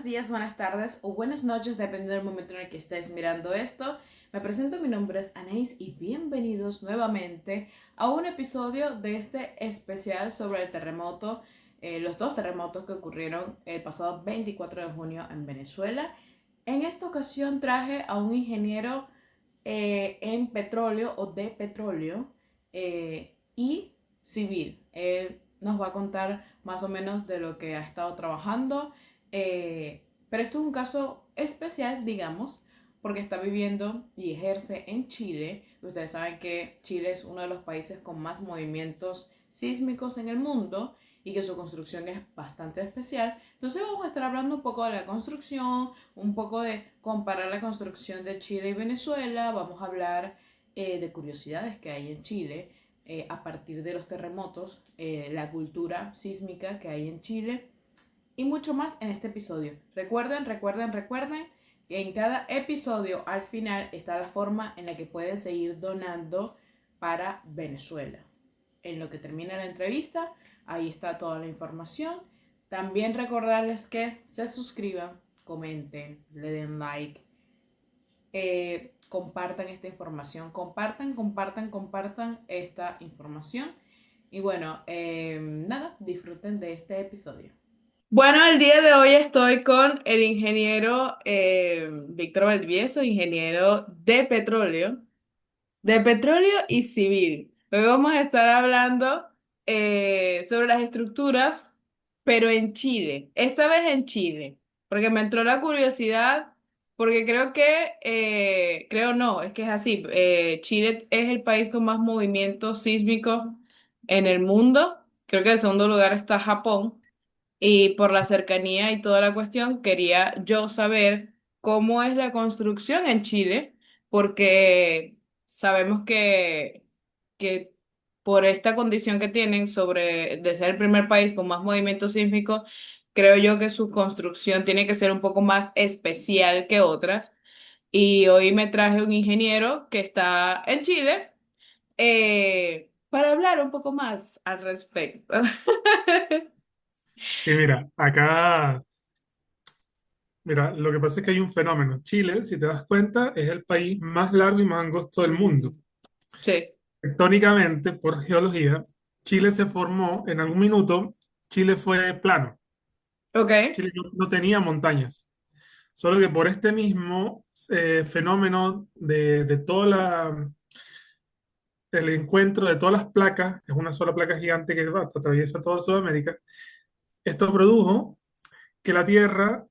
días, buenas tardes o buenas noches, dependiendo del momento en el que estés mirando esto. Me presento, mi nombre es Anaís y bienvenidos nuevamente a un episodio de este especial sobre el terremoto, los dos terremotos que ocurrieron el pasado 24 de junio en Venezuela. En esta ocasión traje a un ingeniero en petróleo o de petróleo y civil. Él nos va a contar más o menos de lo que ha estado trabajando, pero esto es un caso especial, digamos, porque está viviendo y ejerce en Chile. Ustedes saben que Chile es uno de los países con más movimientos sísmicos en el mundo y que su construcción es bastante especial. Entonces vamos a estar hablando un poco de la construcción, un poco de comparar la construcción de Chile y Venezuela. Vamos a hablar de curiosidades que hay en Chile a partir de los terremotos, la cultura sísmica que hay en Chile y mucho más en este episodio. Recuerden que en cada episodio al final está la forma en la que pueden seguir donando para Venezuela. En lo que termina la entrevista, ahí está toda la información. También recordarles que se suscriban, comenten, le den like, compartan esta información, compartan esta información. Y bueno, nada, disfruten de este episodio. Bueno, el día de hoy estoy con el ingeniero Víctor Valdivieso, ingeniero de petróleo y civil. Hoy vamos a estar hablando sobre las estructuras, pero en Chile, esta vez en Chile, porque me entró la curiosidad, porque creo que, creo no, es que es así, Chile es el país con más movimientos sísmicos en el mundo, creo que en segundo lugar está Japón. Y por la cercanía y toda la cuestión, quería yo saber cómo es la construcción en Chile, porque sabemos que por esta condición que tienen sobre de ser el primer país con más movimiento sísmico, creo yo que su construcción tiene que ser un poco más especial que otras. Y hoy me traje un ingeniero que está en Chile para hablar un poco más al respecto. Sí, mira, acá, mira, lo que pasa es que hay un fenómeno. Chile, si te das cuenta, es el país más largo y más angosto del mundo. Sí, Tectónicamente, por geología, Chile se formó en algún minuto, Chile fue plano, ok. Chile no tenía montañas. Solo que por este mismo fenómeno de toda el encuentro de todas las placas, es una sola placa gigante que atraviesa toda Sudamérica, esto produjo que la Tierra,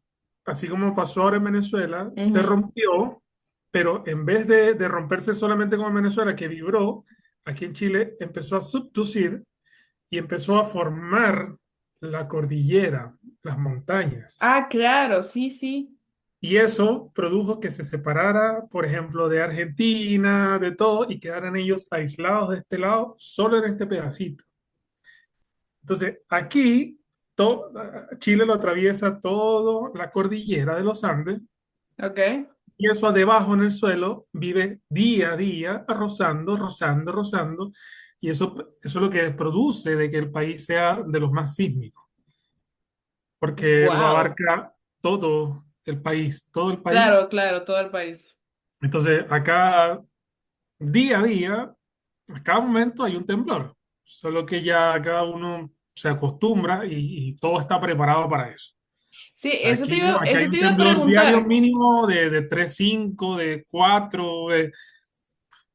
así como pasó ahora en Venezuela, se Ujú. rompió, pero en vez de romperse solamente como en Venezuela, que vibró, aquí en Chile empezó a subducir y empezó a formar la cordillera, las montañas. Ah, claro, sí, sí. Y eso produjo que se separara, por ejemplo, de Argentina, de todo, y quedaran ellos aislados de este lado, solo en este pedacito. Entonces, aquí to- Chile lo atraviesa toda la cordillera de los Andes Ok. y eso debajo en el suelo vive día a día rozando, y eso es lo que produce de que el país sea de los más sísmicos, porque lo Wow. abarca todo el país. Claro, claro, todo el país. Entonces, acá día a día, a cada momento hay un temblor, solo que ya cada uno se acostumbra y todo está preparado para eso. Sí, O sea, aquí hay eso te un iba a temblor diario preguntar. mínimo de 3,5 de 4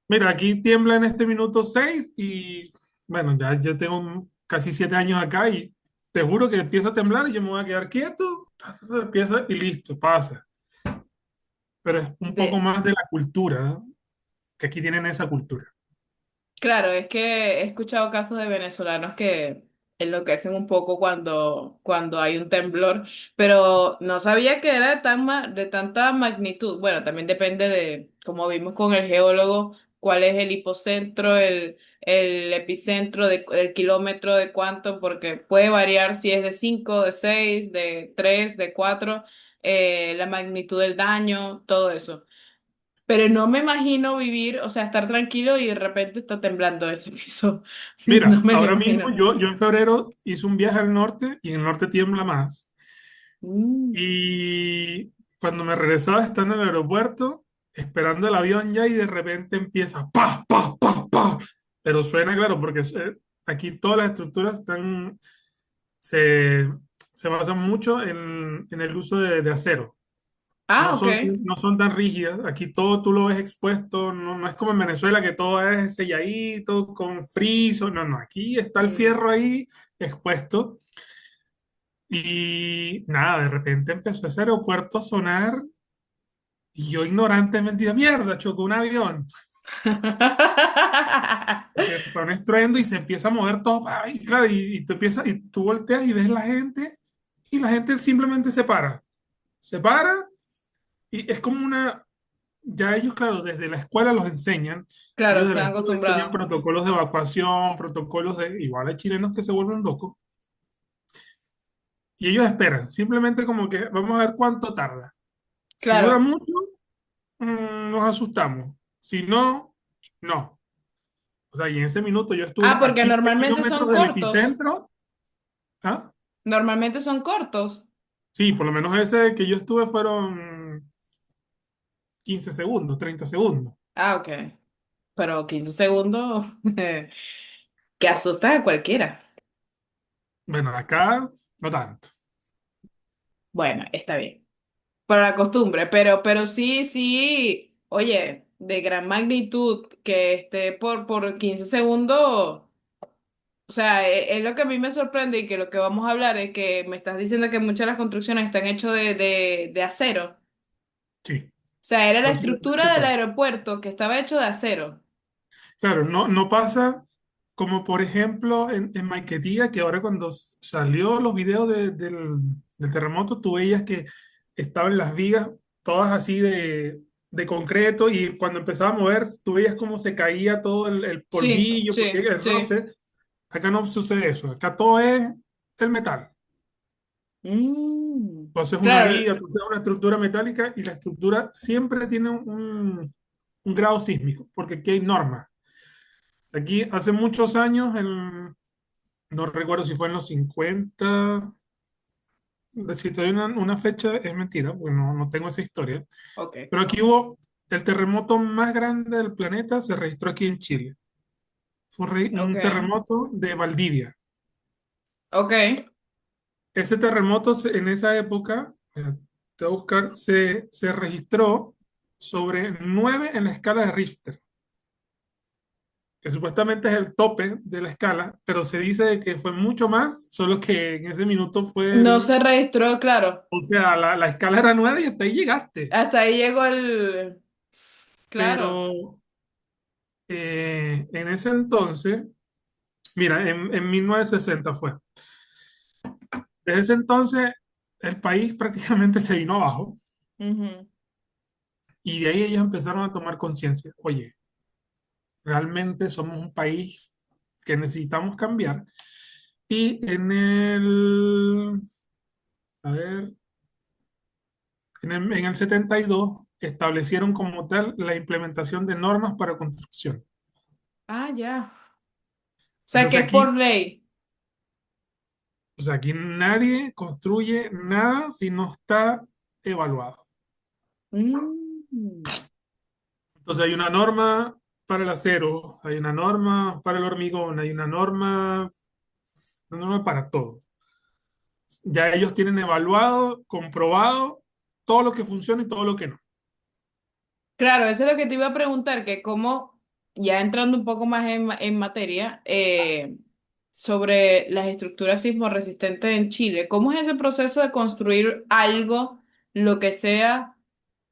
mira, aquí tiembla en este minuto 6 y bueno, ya yo tengo casi 7 años acá y te juro que empieza a temblar y yo me voy a quedar quieto, empieza y listo, pasa. Pero es un poco De, más de la cultura, ¿no? Que aquí tienen esa cultura. claro, es que he escuchado casos de venezolanos que enloquecen un poco cuando hay un temblor, pero no sabía que era de tanta magnitud. Bueno, también depende de, como vimos con el geólogo, cuál es el hipocentro, el epicentro, el kilómetro de cuánto, porque puede variar si es de 5, de 6, de 3, de 4, la magnitud del daño, todo eso. Pero no me imagino vivir, o sea, estar tranquilo y de repente está temblando ese piso. No Mira, me lo ahora mismo imagino. yo en febrero hice un viaje al norte y en el norte tiembla más. Mm. Y cuando me regresaba, estaba en el aeropuerto, esperando el avión ya, y de repente empieza pa, pa, pa, pa. Pero suena claro, porque aquí todas las estructuras se, se basan mucho en el uso de acero. Ah, ok. No son tan rígidas. Aquí todo tú lo ves expuesto. No es como en Venezuela que todo es selladito, con friso. No, no. Aquí está el Mm. fierro ahí expuesto. Y nada, de repente empezó ese aeropuerto a sonar y yo ignorantemente dije, mierda, chocó un avión. Que fue un estruendo y se empieza a mover todo. Y claro, y tú volteas y ves la gente y la gente simplemente se para. Se para y es como una. Ya ellos, claro, desde la escuela los enseñan. Claro, Ellos de la están escuela enseñan acostumbrados. protocolos de evacuación, protocolos de. Igual hay chilenos que se vuelven locos. Y ellos esperan, simplemente como que vamos a ver cuánto tarda. Si dura Claro. mucho, nos asustamos. Si no, no. O sea, y en ese minuto yo Ah, estuve a porque 15 normalmente son kilómetros del cortos. epicentro. ¿Ah? Normalmente son cortos. Sí, por lo menos ese que yo estuve fueron 15 segundos, 30 segundos. Ah, ok. Pero 15 segundos que asusta a cualquiera. Bueno, acá no tanto. Bueno, está bien. Para la costumbre, pero sí, sí. Oye, de gran magnitud que esté por 15 segundos. O sea, es, lo que a mí me sorprende y que lo que vamos a hablar es que me estás diciendo que muchas de las construcciones están hechas de acero. Sí, O sea, era la básicamente estructura del todo. aeropuerto que estaba hecho de acero. Claro, no pasa como por ejemplo en Maiquetía, que ahora cuando salió los videos del terremoto, tú veías que estaban las vigas todas así de concreto y cuando empezaba a mover, tú veías cómo se caía todo el Sí, polvillo, porque sí, el sí. roce. Acá no sucede eso, acá todo es el metal. Mm, Tú haces una claro, viga, tú haces una estructura metálica y la estructura siempre tiene un grado sísmico, porque aquí hay normas. Aquí hace muchos años, no recuerdo si fue en los 50, si te doy una fecha es mentira, porque no tengo esa historia, ok, pero aquí hubo el terremoto más grande del planeta, se registró aquí en Chile. Fue ok, un terremoto de Valdivia. ok. Ese terremoto en esa época, te voy a buscar, se registró sobre 9 en la escala de Richter, que supuestamente es el tope de la escala, pero se dice que fue mucho más, solo que en ese minuto fue No se registró, claro. o sea, la escala era 9 y hasta ahí llegaste. Hasta ahí llegó el... Claro, Pero en ese entonces, mira, en 1960 fue. Desde ese entonces, el país prácticamente se vino abajo ujú. y de ahí ellos empezaron a tomar conciencia. Oye, realmente somos un país que necesitamos cambiar. Y a ver, en el 72 establecieron como tal la implementación de normas para construcción. Ah, ya. O sea, que Entonces es por aquí, ley. o sea, aquí nadie construye nada si no está evaluado. Mm. Entonces hay una norma para el acero, hay una norma para el hormigón, hay una norma para todo. Ya ellos tienen evaluado, comprobado todo lo que funciona y todo lo que no. Claro, eso es lo que te iba a preguntar, que cómo, ya entrando un poco más en materia, sobre las estructuras sismorresistentes en Chile, ¿cómo es ese proceso de construir algo, lo que sea,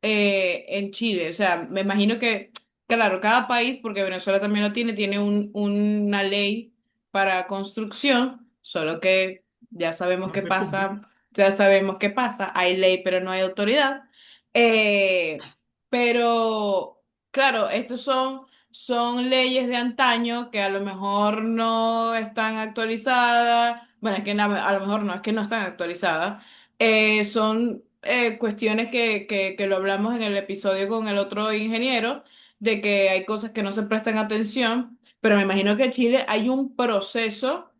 en Chile? O sea, me imagino que, claro, cada país, porque Venezuela también lo tiene, tiene una ley para construcción, solo que ya sabemos No qué se cumple. pasa, ya sabemos qué pasa, hay ley pero no hay autoridad. Pero, claro, estos son leyes de antaño que a lo mejor no están actualizadas. Bueno, es que a lo mejor no, es que no están actualizadas. Son cuestiones que lo hablamos en el episodio con el otro ingeniero, de que hay cosas que no se prestan atención, pero me imagino que en Chile hay un proceso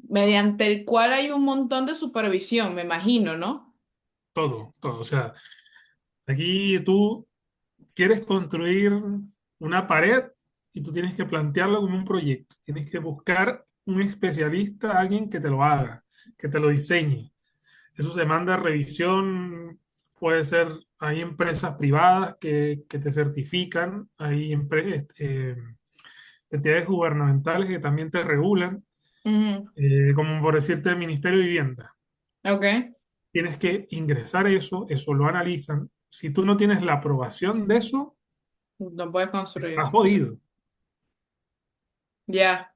mediante el cual hay un montón de supervisión, me imagino, ¿no? todo, todo. O sea, aquí tú quieres construir una pared y tú tienes que plantearlo como un proyecto. Tienes que buscar un especialista, alguien que te lo haga, que te lo diseñe. Eso se manda a revisión, puede ser, hay empresas privadas que te certifican, hay entidades gubernamentales que también te regulan, Ujú. como por decirte el Ministerio de Vivienda. Ok, Tienes que ingresar eso lo analizan. Si tú no tienes la aprobación de eso, no puedes construir. estás jodido. Ya.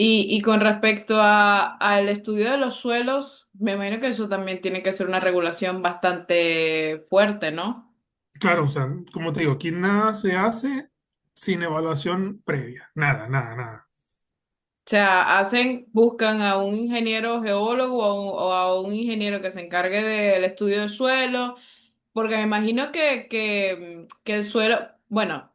Y con respecto al estudio de los suelos, me imagino que eso también tiene que ser una regulación bastante fuerte, ¿no? Claro, o sea, como te digo, aquí nada se hace sin evaluación previa. Nada, nada, nada. O sea, buscan a un ingeniero geólogo o a un ingeniero que se encargue del estudio del suelo, porque me imagino que el suelo, bueno,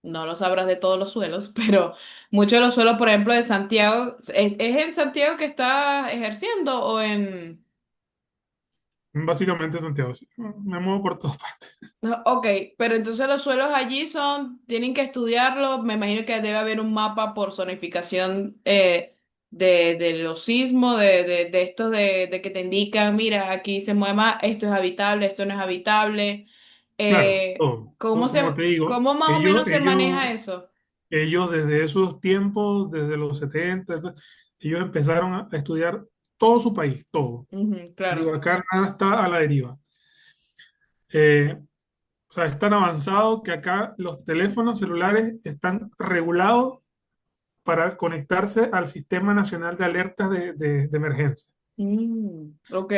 no lo sabrás de todos los suelos, pero muchos de los suelos, por ejemplo, de Santiago, es en Santiago que está ejerciendo o en... Básicamente, Santiago, sí. Me muevo por todas partes. No, ok, pero entonces los suelos allí tienen que estudiarlo. Me imagino que debe haber un mapa por zonificación de los sismos, de estos de que te indican, mira, aquí se mueve más, esto es habitable, esto no es habitable. Claro, todo, ¿Cómo todo, como te digo, cómo más o menos se maneja eso? ellos desde esos tiempos, desde los 70, ellos empezaron a estudiar todo su país, todo. Ujú, Digo, claro. acá nada está a la deriva. Eh, o sea, es tan avanzado que acá los teléfonos celulares están regulados para conectarse al Sistema Nacional de Alertas de Emergencia. Ok,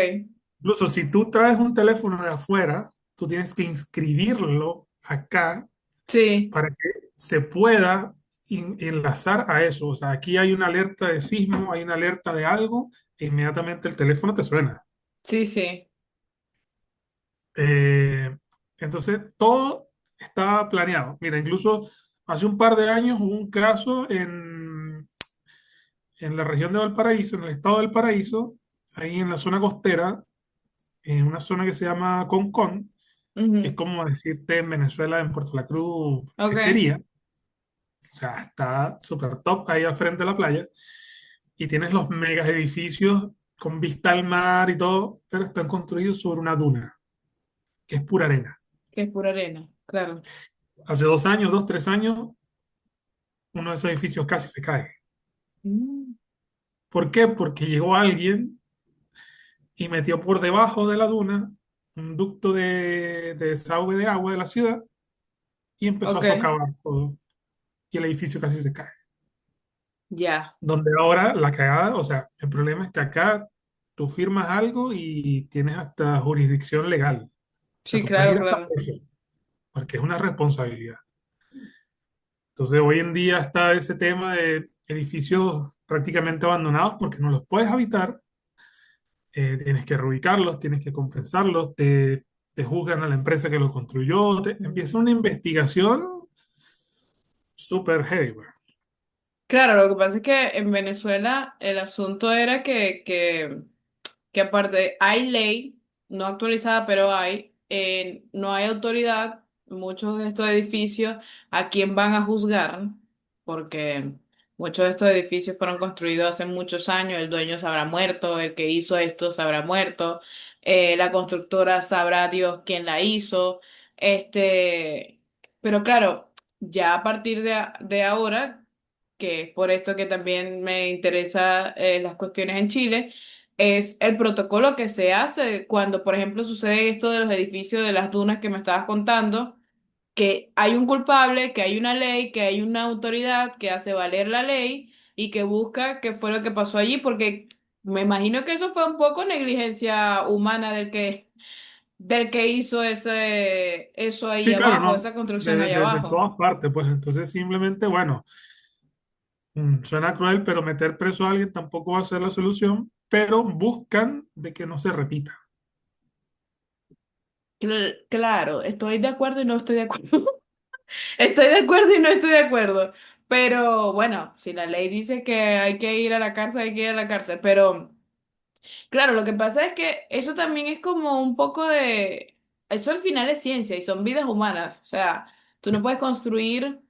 Incluso si tú traes un teléfono de afuera, tú tienes que inscribirlo acá sí, para que se pueda enlazar a eso. O sea, aquí hay una alerta de sismo, hay una alerta de algo, e inmediatamente el teléfono te suena. sí, sí. Eh, entonces, todo está planeado. Mira, incluso hace un par de años hubo un caso en la región de Valparaíso, en el estado de Valparaíso, ahí en la zona costera, en una zona que se llama Concón, que es Ujú, como decirte en Venezuela, en Puerto La Cruz, ok. Lechería. O sea, está súper top ahí al frente de la playa. Y tienes los mega edificios con vista al mar y todo, pero están construidos sobre una duna, que es pura arena. Que es pura arena, claro. Hace 2 años, 3 años, uno de esos edificios casi se cae. Mm, ¿Por qué? Porque llegó alguien y metió por debajo de la duna un ducto de desagüe de agua de la ciudad y empezó a ok, socavar todo. Y el edificio casi se cae. ya. Donde ahora la cagada, o sea, el problema es que acá tú firmas algo y tienes hasta jurisdicción legal. O sea, Sí, tú puedes claro, ir hasta claro. preso, porque es una responsabilidad. Entonces, hoy en día está ese tema de edificios prácticamente abandonados porque no los puedes habitar, tienes que reubicarlos, tienes que compensarlos, te juzgan a la empresa que lo construyó, empieza una investigación súper heavy, güey. Claro, lo que pasa es que en Venezuela el asunto era que aparte hay ley, no actualizada, pero hay, no hay autoridad, muchos de estos edificios, a quién van a juzgar, porque muchos de estos edificios fueron construidos hace muchos años, el dueño se habrá muerto, el que hizo esto se habrá muerto, la constructora sabrá Dios quién la hizo, pero claro, ya a partir de ahora, que es por esto que también me interesa las cuestiones en Chile, es el protocolo que se hace cuando, por ejemplo, sucede esto de los edificios de las dunas que me estabas contando, que hay un culpable, que hay una ley, que hay una autoridad que hace valer la ley y que busca qué fue lo que pasó allí, porque me imagino que eso fue un poco negligencia humana del que hizo eso ahí Sí, claro, abajo, no, esa construcción ahí de abajo. todas partes, pues entonces simplemente, bueno, suena cruel, pero meter preso a alguien tampoco va a ser la solución, pero buscan de que no se repita. Claro, estoy de acuerdo y no estoy de acuerdo. Estoy de acuerdo y no estoy de acuerdo. Pero bueno, si la ley dice que hay que ir a la cárcel, hay que ir a la cárcel. Pero Claro, lo que pasa es que eso también es como un poco de... Eso al final es ciencia y son vidas humanas. O sea, tú no puedes construir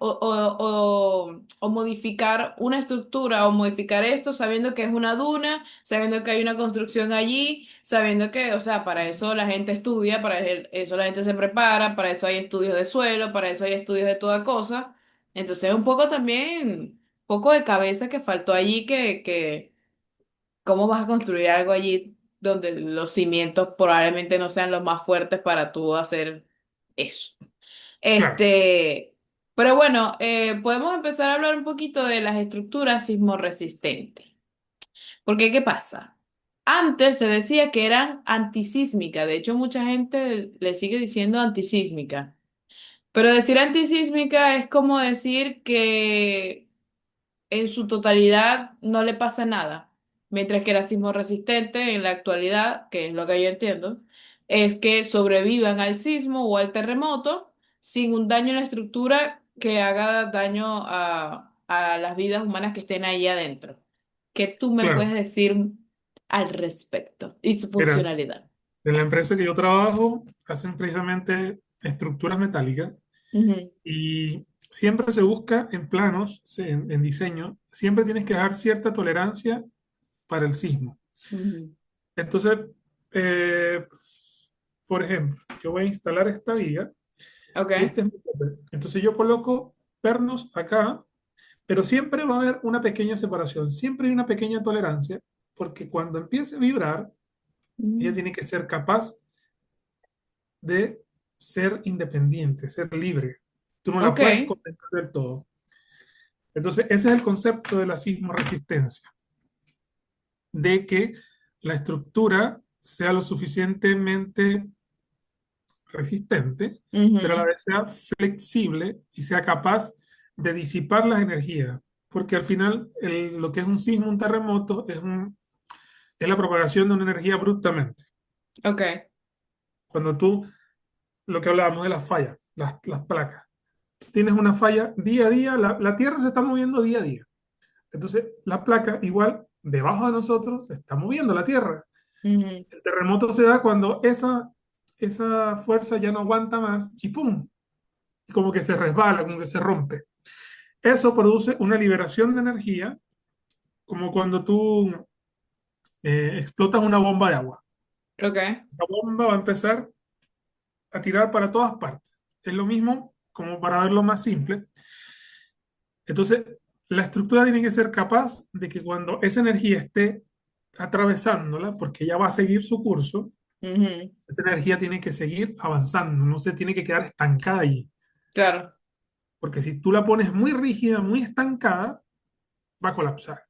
o modificar una estructura o modificar esto sabiendo que es una duna, sabiendo que hay una construcción allí, sabiendo que, o sea, para eso la gente estudia, para eso la gente se prepara, para eso hay estudios de suelo, para eso hay estudios de toda cosa. Entonces, un poco también, poco de cabeza que faltó allí que ¿cómo vas a construir algo allí donde los cimientos probablemente no sean los más fuertes para tú hacer eso? Claro, Pero bueno, podemos empezar a hablar un poquito de las estructuras sismorresistentes. Porque, ¿qué pasa? Antes se decía que eran antisísmicas, de hecho mucha gente le sigue diciendo antisísmica. Pero decir antisísmica es como decir que en su totalidad no le pasa nada. Mientras que el sismo resistente en la actualidad, que es lo que yo entiendo, es que sobrevivan al sismo o al terremoto sin un daño en la estructura que haga daño a las vidas humanas que estén ahí adentro. ¿Qué tú me puedes claro. decir al respecto y su Mira, funcionalidad? en la empresa que yo trabajo hacen precisamente estructuras metálicas Ujú, y siempre se busca en planos, en diseño, siempre tienes que dar cierta tolerancia para el sismo. ujú. Entonces, eh, por ejemplo, yo voy a instalar esta viga Ok. y este es mi tope. Entonces yo coloco pernos acá, pero siempre va a haber una pequeña separación, siempre hay una pequeña tolerancia, porque cuando empiece a vibrar, ella Mm, tiene que ser capaz de ser independiente, ser libre. Tú no la ok. puedes contener del todo. Entonces, ese es el concepto de la sismoresistencia, de que la estructura sea lo suficientemente resistente, pero a la Ujú, vez sea flexible y sea capaz de disipar las energías. Porque al final, lo que es un sismo, un terremoto, es la propagación de una energía abruptamente. ok. Cuando tú, lo que hablábamos de las fallas, las placas, tú tienes una falla día a día, la Tierra se está moviendo día a día. Entonces, la placa, igual, debajo de nosotros, se está moviendo la Tierra. Ujú, El terremoto se da cuando esa fuerza ya no aguanta más y ¡pum! Y como que se resbala, como que se rompe. Eso produce una liberación de energía, como cuando tú explotas una bomba de agua. ok. Esa bomba va a empezar a tirar para todas partes. Es lo mismo, como para verlo más simple. Entonces, la estructura tiene que ser capaz de que cuando esa energía esté atravesándola, porque ella va a seguir su curso, Ujú, esa energía tiene que seguir avanzando, no se tiene que quedar estancada allí. claro. Porque si tú la pones muy rígida, muy estancada, va a colapsar.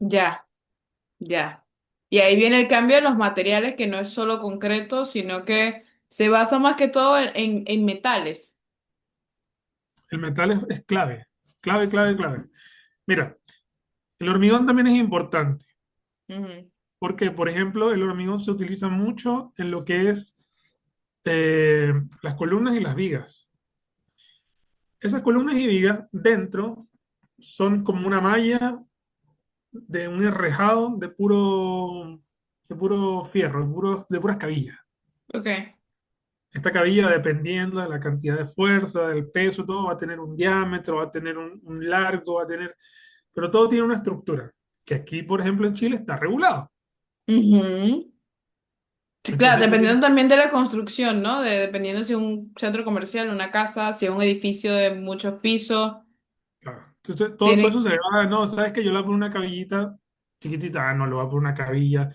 Ya. Ya. Y ahí viene el cambio de los materiales, que no es solo concreto, sino que se basa más que todo en metales. El metal es clave, clave, clave, clave. Mira, el hormigón también es importante, Ujú, porque, por ejemplo, el hormigón se utiliza mucho en lo que es las columnas y las vigas. Esas columnas y vigas dentro son como una malla de un enrejado de puro fierro, de puras cabillas. ok. Esta cabilla, dependiendo de la cantidad de fuerza, del peso, todo va a tener un diámetro, va a tener un largo, pero todo tiene una estructura, que aquí, por ejemplo, en Chile está regulado. Ujú. Sí, claro, Entonces tú dependiendo tienes, también de la construcción, ¿no? Dependiendo si es un centro comercial, una casa, si es un edificio de muchos pisos, claro, entonces todo eso tiene, se va, no, sabes que yo le voy a poner una cabillita chiquitita, no, le voy a poner una cabilla,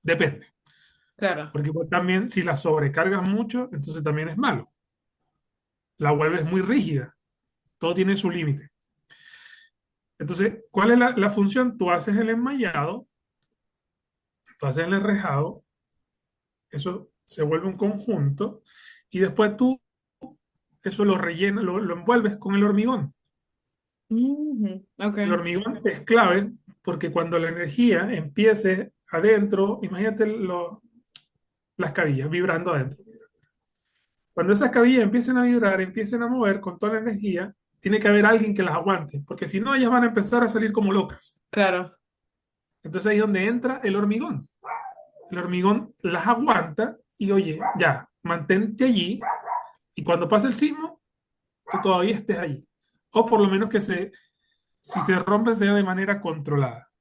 depende, claro, porque pues, también si la sobrecargas mucho, entonces también es malo, la vuelves muy rígida, todo tiene su límite. Entonces, ¿cuál es la función? Tú haces el enmallado, tú haces el enrejado, eso se vuelve un conjunto y después tú eso lo rellenas, lo envuelves con el hormigón. ujú, ok, El hormigón es clave porque cuando la energía empiece adentro, imagínate las cabillas vibrando adentro. Cuando esas cabillas empiecen a vibrar, empiecen a mover con toda la energía, tiene que haber alguien que las aguante, porque si no, ellas van a empezar a salir como locas. claro. Entonces ahí es donde entra el hormigón. El hormigón las aguanta y oye, ya, mantente allí y cuando pase el sismo, tú todavía estés allí. O por lo menos si se rompe, sea de manera controlada.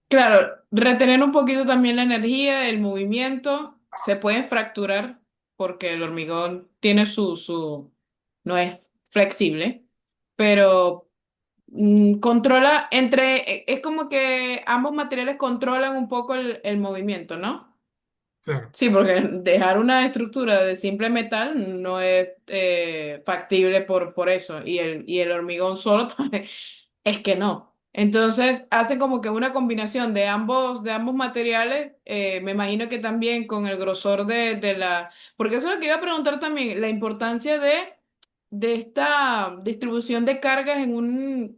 Claro, retener un poquito también la energía, el movimiento, se pueden fracturar porque el hormigón tiene no es flexible, pero controla es como que ambos materiales controlan un poco el movimiento, ¿no? Claro. Sí, porque dejar una estructura de simple metal no es factible por eso. Y el hormigón solo también es que no. Entonces, hace como que una combinación de ambos materiales. Me imagino que también con el grosor de la. Porque eso es lo que iba a preguntar también, la importancia de esta distribución de cargas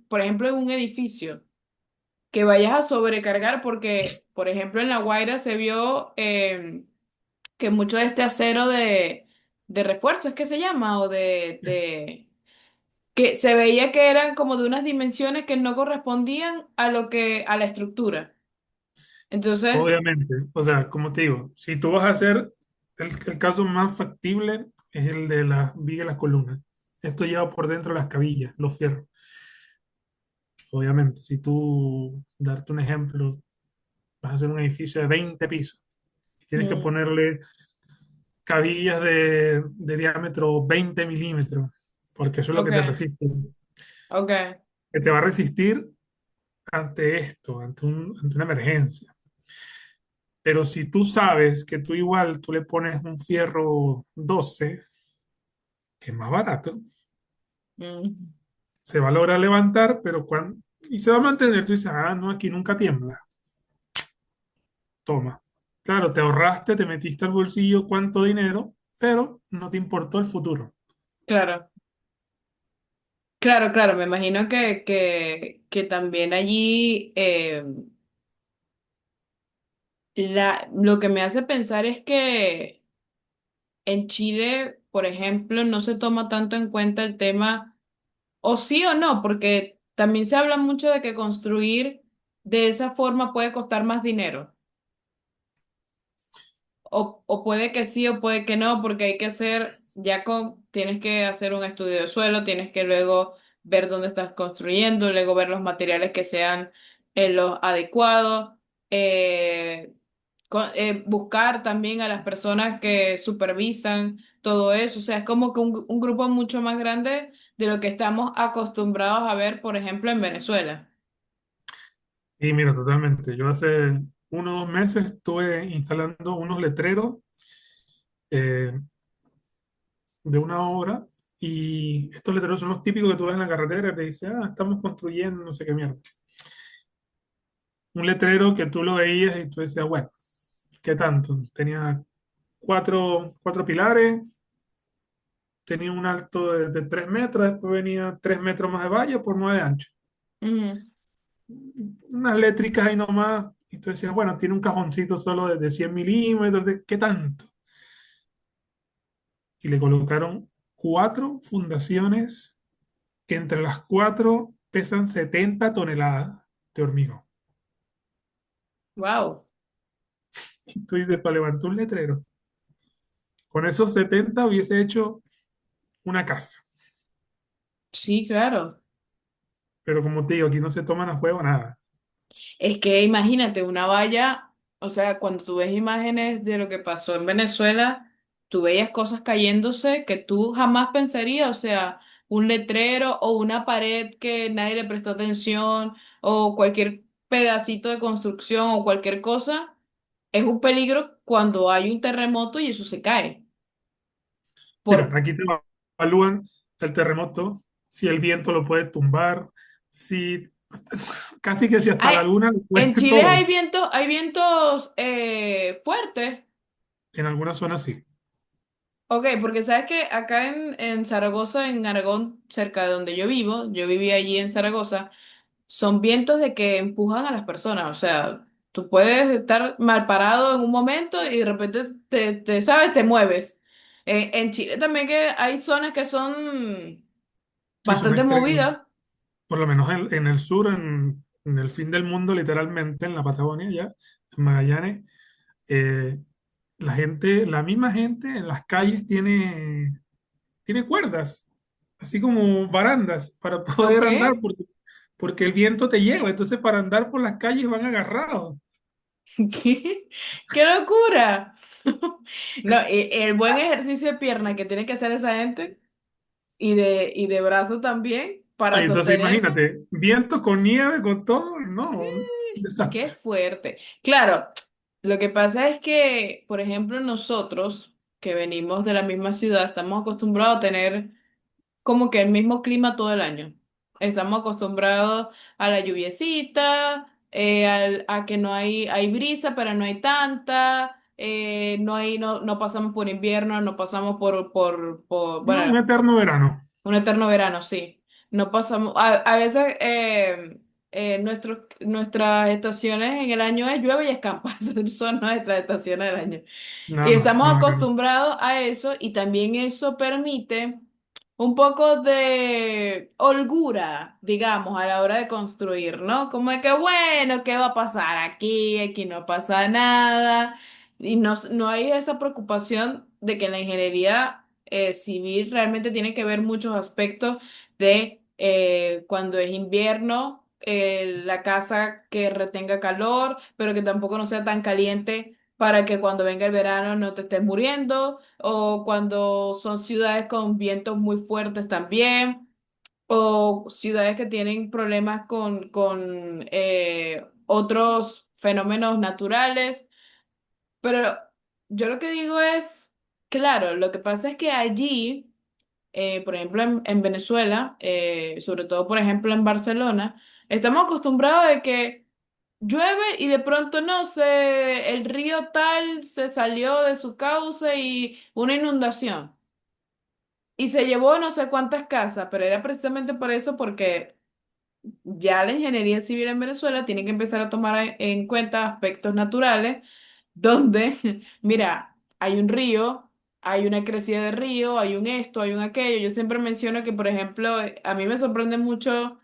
por ejemplo, en un edificio. Que vayas a sobrecargar, porque, por ejemplo, en La Guaira se vio. Que mucho de este acero de refuerzo, ¿es que se llama? Que se veía que eran como de unas dimensiones que no correspondían a la estructura. Entonces, Obviamente, o sea, como te digo, si tú vas a hacer, el caso más factible es el de las vigas y las columnas. Esto lleva por dentro las cabillas, los fierros. Obviamente, si tú, darte un ejemplo, vas a hacer un edificio de 20 pisos y tienes que mm, ponerle cabillas de diámetro 20 milímetros, porque eso es lo que te ok, resiste. ok, Que te va a resistir ante esto, ante una emergencia. Pero si tú sabes que tú igual, tú le pones un fierro 12 que es más barato, mm, se va a lograr levantar, pero cuando, y se va a mantener, tú dices, ah, no, aquí nunca tiembla, toma. Claro, te ahorraste, te metiste al bolsillo cuánto dinero, pero no te importó el futuro. claro, claro, claro, me imagino que también allí lo que me hace pensar es que en Chile, por ejemplo, no se toma tanto en cuenta el tema. O sí o no, porque también se habla mucho de que construir de esa forma puede costar más dinero. O puede que sí o puede que no, porque hay que hacer, tienes que hacer un estudio de suelo, tienes que luego ver dónde estás construyendo, luego ver los materiales que sean los adecuados, eh, buscar también a las personas que supervisan todo eso. O sea, es como que un grupo mucho más grande de lo que estamos acostumbrados a ver, por ejemplo, en Venezuela. Y mira, totalmente. Yo hace 1 o 2 meses estuve instalando unos letreros eh, de una obra y estos letreros son los típicos que tú ves en la carretera, te dice, ah, estamos construyendo no sé qué mierda. Un letrero que tú lo veías y tú decías, bueno, ¿qué tanto? Tenía cuatro pilares, tenía un alto de 3 metros, después venía 3 metros más de valla por 9 de ancho. Ujú. Unas eléctricas ahí nomás, y tú decías, bueno, tiene un cajoncito solo de 100 milímetros, ¿qué tanto? Y le colocaron 4 fundaciones que entre las 4 pesan 70 toneladas de hormigón. Wow. Y tú dices, para levantar un letrero, con esos 70 hubiese hecho una casa. Sí, claro. Pero como te digo, aquí no se toman a juego nada. Es que imagínate una valla, o sea, cuando tú ves imágenes de lo que pasó en Venezuela, tú veías cosas cayéndose que tú jamás pensarías, o sea, un letrero o una pared que nadie le prestó atención o cualquier pedacito de construcción o cualquier cosa, es un peligro cuando hay un terremoto y eso se cae. Mira, Por, aquí te evalúan el terremoto, si el viento lo puede tumbar, si casi que si hasta hay, la luna lo en puede Chile todo. hay vientos fuertes. En algunas zonas sí. Ok, porque sabes que acá en Zaragoza, en Aragón, cerca de donde yo viví allí en Zaragoza, son vientos de que empujan a las personas. O sea, tú puedes estar mal parado en un momento y de repente sabes, te mueves. En Chile también que hay zonas que son Sí, son bastante extremos. movidas. Por lo menos en el sur, en en el fin del mundo, literalmente, en la Patagonia, ya, en Magallanes, eh, la misma gente en las calles tiene cuerdas, así como barandas para Ok. poder andar, porque el viento te lleva. Entonces, para andar por las calles van agarrados. ¿Qué? ¡Qué locura! No, el buen ejercicio de pierna que tiene que hacer esa gente y de brazo también para Ay, entonces, sostenerlo. imagínate, viento con nieve, con todo, no, un ¡Qué desastre. fuerte! Claro, lo que pasa es que, por ejemplo, nosotros que venimos de la misma ciudad, estamos acostumbrados a tener como que el mismo clima todo el año. Estamos acostumbrados a la lluviecita, a que hay brisa, pero no hay tanta, no pasamos por invierno, no pasamos No, un bueno, eterno verano. un eterno verano, sí. No pasamos, a veces nuestras estaciones en el año es llueve y escampa, esas son nuestras estaciones del año. Y Nada más, estamos nada que ver. acostumbrados a eso y también eso permite un poco de holgura, digamos, a la hora de construir, ¿no? Como de que, bueno, ¿qué va a pasar aquí? Aquí no pasa nada. Y no hay esa preocupación de que la ingeniería civil realmente tiene que ver muchos aspectos de cuando es invierno, la casa que retenga calor, pero que tampoco no sea tan caliente para que cuando venga el verano no te estés muriendo, o cuando son ciudades con vientos muy fuertes también, o ciudades que tienen problemas con otros fenómenos naturales. Pero yo lo que digo es, claro, lo que pasa es que allí, por ejemplo, en Venezuela, sobre todo, por ejemplo, en Barcelona, estamos acostumbrados de que llueve y de pronto, no sé, el río tal se salió de su cauce y una inundación. Y se llevó no sé cuántas casas, pero era precisamente por eso, porque ya la ingeniería civil en Venezuela tiene que empezar a tomar en cuenta aspectos naturales donde, mira, hay un río, hay una crecida de río, hay un esto, hay un aquello. Yo siempre menciono que, por ejemplo, a mí me sorprende mucho,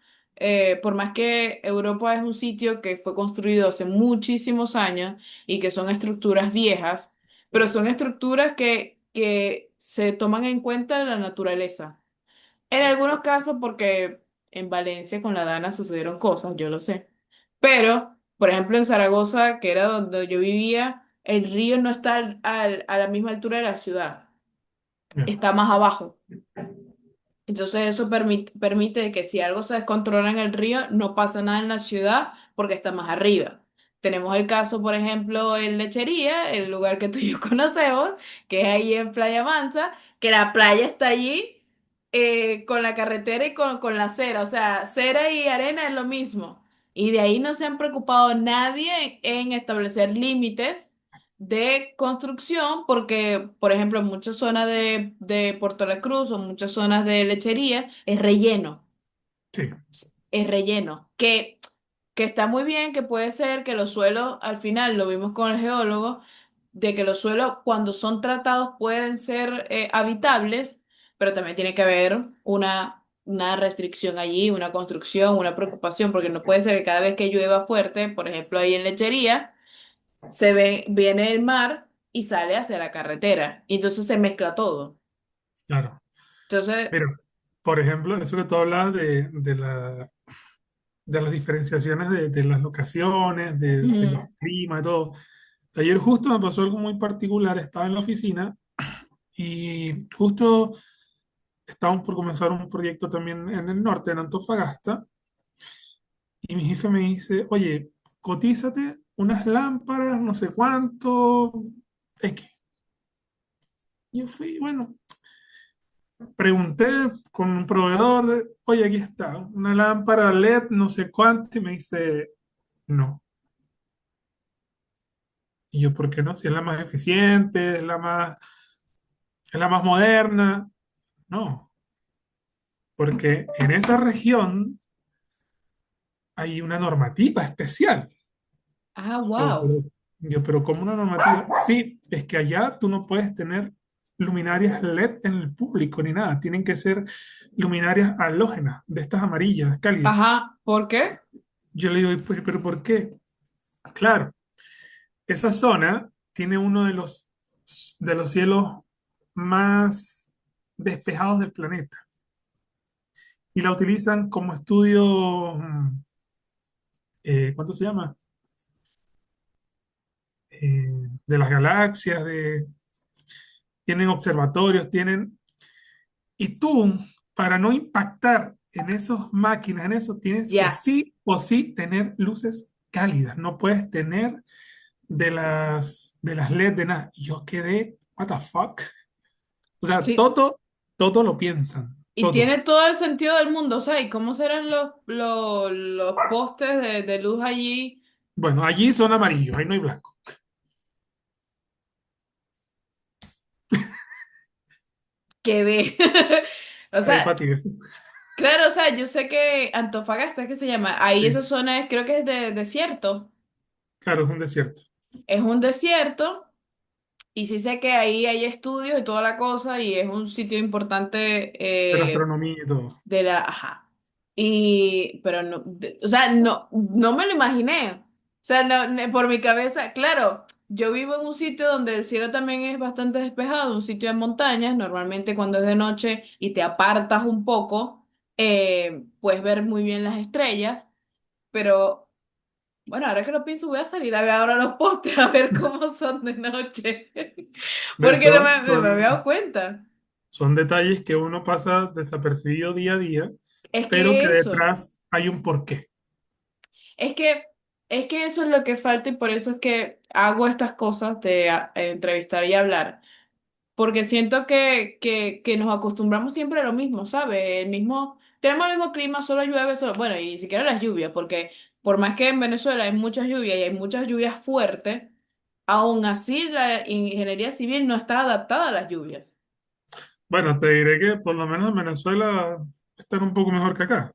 por más que Europa es un sitio que fue construido hace muchísimos años y que son estructuras viejas, pero son estructuras que se toman en cuenta la naturaleza. En algunos casos, porque en Valencia con la Dana sucedieron cosas, yo lo sé. Pero, por ejemplo, en Zaragoza, que era donde yo vivía, el río no está a la misma altura de la ciudad, Ya, está más abajo. Entonces eso permite que si algo se descontrola en el río, no pasa nada en la ciudad porque está más arriba. Tenemos el caso, por ejemplo, en Lechería, el lugar que tú y yo conocemos, que es ahí en Playa Mansa, que la playa está allí con la carretera y con la acera. O sea, cera y arena es lo mismo. Y de ahí no se han preocupado nadie en establecer límites de construcción, porque, por ejemplo, en muchas zonas de Puerto La Cruz o muchas zonas de lechería sí, es relleno, que está muy bien, que puede ser que los suelos, al final lo vimos con el geólogo, de que los suelos cuando son tratados pueden ser habitables, pero también tiene que haber una restricción allí, una construcción, una preocupación, porque no puede ser que cada vez que llueva fuerte, por ejemplo, ahí en lechería, viene el mar y sale hacia la carretera. Y entonces se mezcla todo. claro. Entonces, Pero, por ejemplo, eso que tú hablabas de las diferenciaciones de las locaciones, de los ujú. climas, de todo. Ayer justo me pasó algo muy particular. Estaba en la oficina y justo estábamos por comenzar un proyecto también en el norte, en Antofagasta, y mi jefe me dice, oye, cotízate unas lámparas, no sé cuánto, X. Yo fui, bueno, pregunté con un proveedor, oye, aquí está, una lámpara LED, no sé cuánto, y me dice, no. Y yo, ¿por qué no? Si es la más eficiente, es la más moderna. No, porque en esa región hay una normativa especial. Ah, Yo, wow. pero, pero ¿cómo una normativa? Sí, es que allá tú no puedes tener luminarias LED en el público ni nada. Tienen que ser luminarias halógenas, de estas amarillas, cálidas. Ajá, ¿por qué? Yo le digo, "¿Y pero ¿por qué? Claro, esa zona tiene uno de los cielos más despejados del planeta y la utilizan como estudio, ¿cuánto se llama? De las galaxias, tienen observatorios, tienen. Y tú, para no impactar en esas máquinas, en eso, tienes que Ya. sí o sí tener luces cálidas. No puedes tener de las LED de nada. Y yo quedé, what the fuck? O sea, Sí. todo lo piensan, Y todo. tiene todo el sentido del mundo, o sea, ¿y cómo serán los postes de luz allí? Bueno, allí son amarillos, ahí no hay blanco. Que ve. O Ahí sea, para ti eso. claro, o sea, yo sé que Antofagasta, ¿qué se llama? Ahí esa Sí, zona creo que es de desierto. claro, es un desierto. Es un desierto y sí sé que ahí hay estudios y toda la cosa y es un sitio importante De la astronomía y todo. de la, ajá. Y, pero no, o sea, no me lo imaginé. O sea, por mi cabeza, claro, yo vivo en un sitio donde el cielo también es bastante despejado, un sitio de montañas, normalmente cuando es de noche y te apartas un poco, puedes ver muy bien las estrellas, pero bueno, ahora que lo pienso, voy a salir a ver ahora los postes a ver cómo son de noche, ¿Ves? porque no me había dado cuenta. Son detalles que uno pasa desapercibido día a día, Es pero que que eso. detrás hay un porqué. Es que, es que eso es lo que falta y por eso es que hago estas cosas de entrevistar y hablar. Porque siento que nos acostumbramos siempre a lo mismo, ¿sabes? Tenemos el mismo clima, solo llueve, solo, bueno, y ni siquiera las lluvias, porque por más que en Venezuela hay muchas lluvias y hay muchas lluvias fuertes, aún así la ingeniería civil no está adaptada a las lluvias. Bueno, te diré que por lo menos en Venezuela están un poco mejor que acá.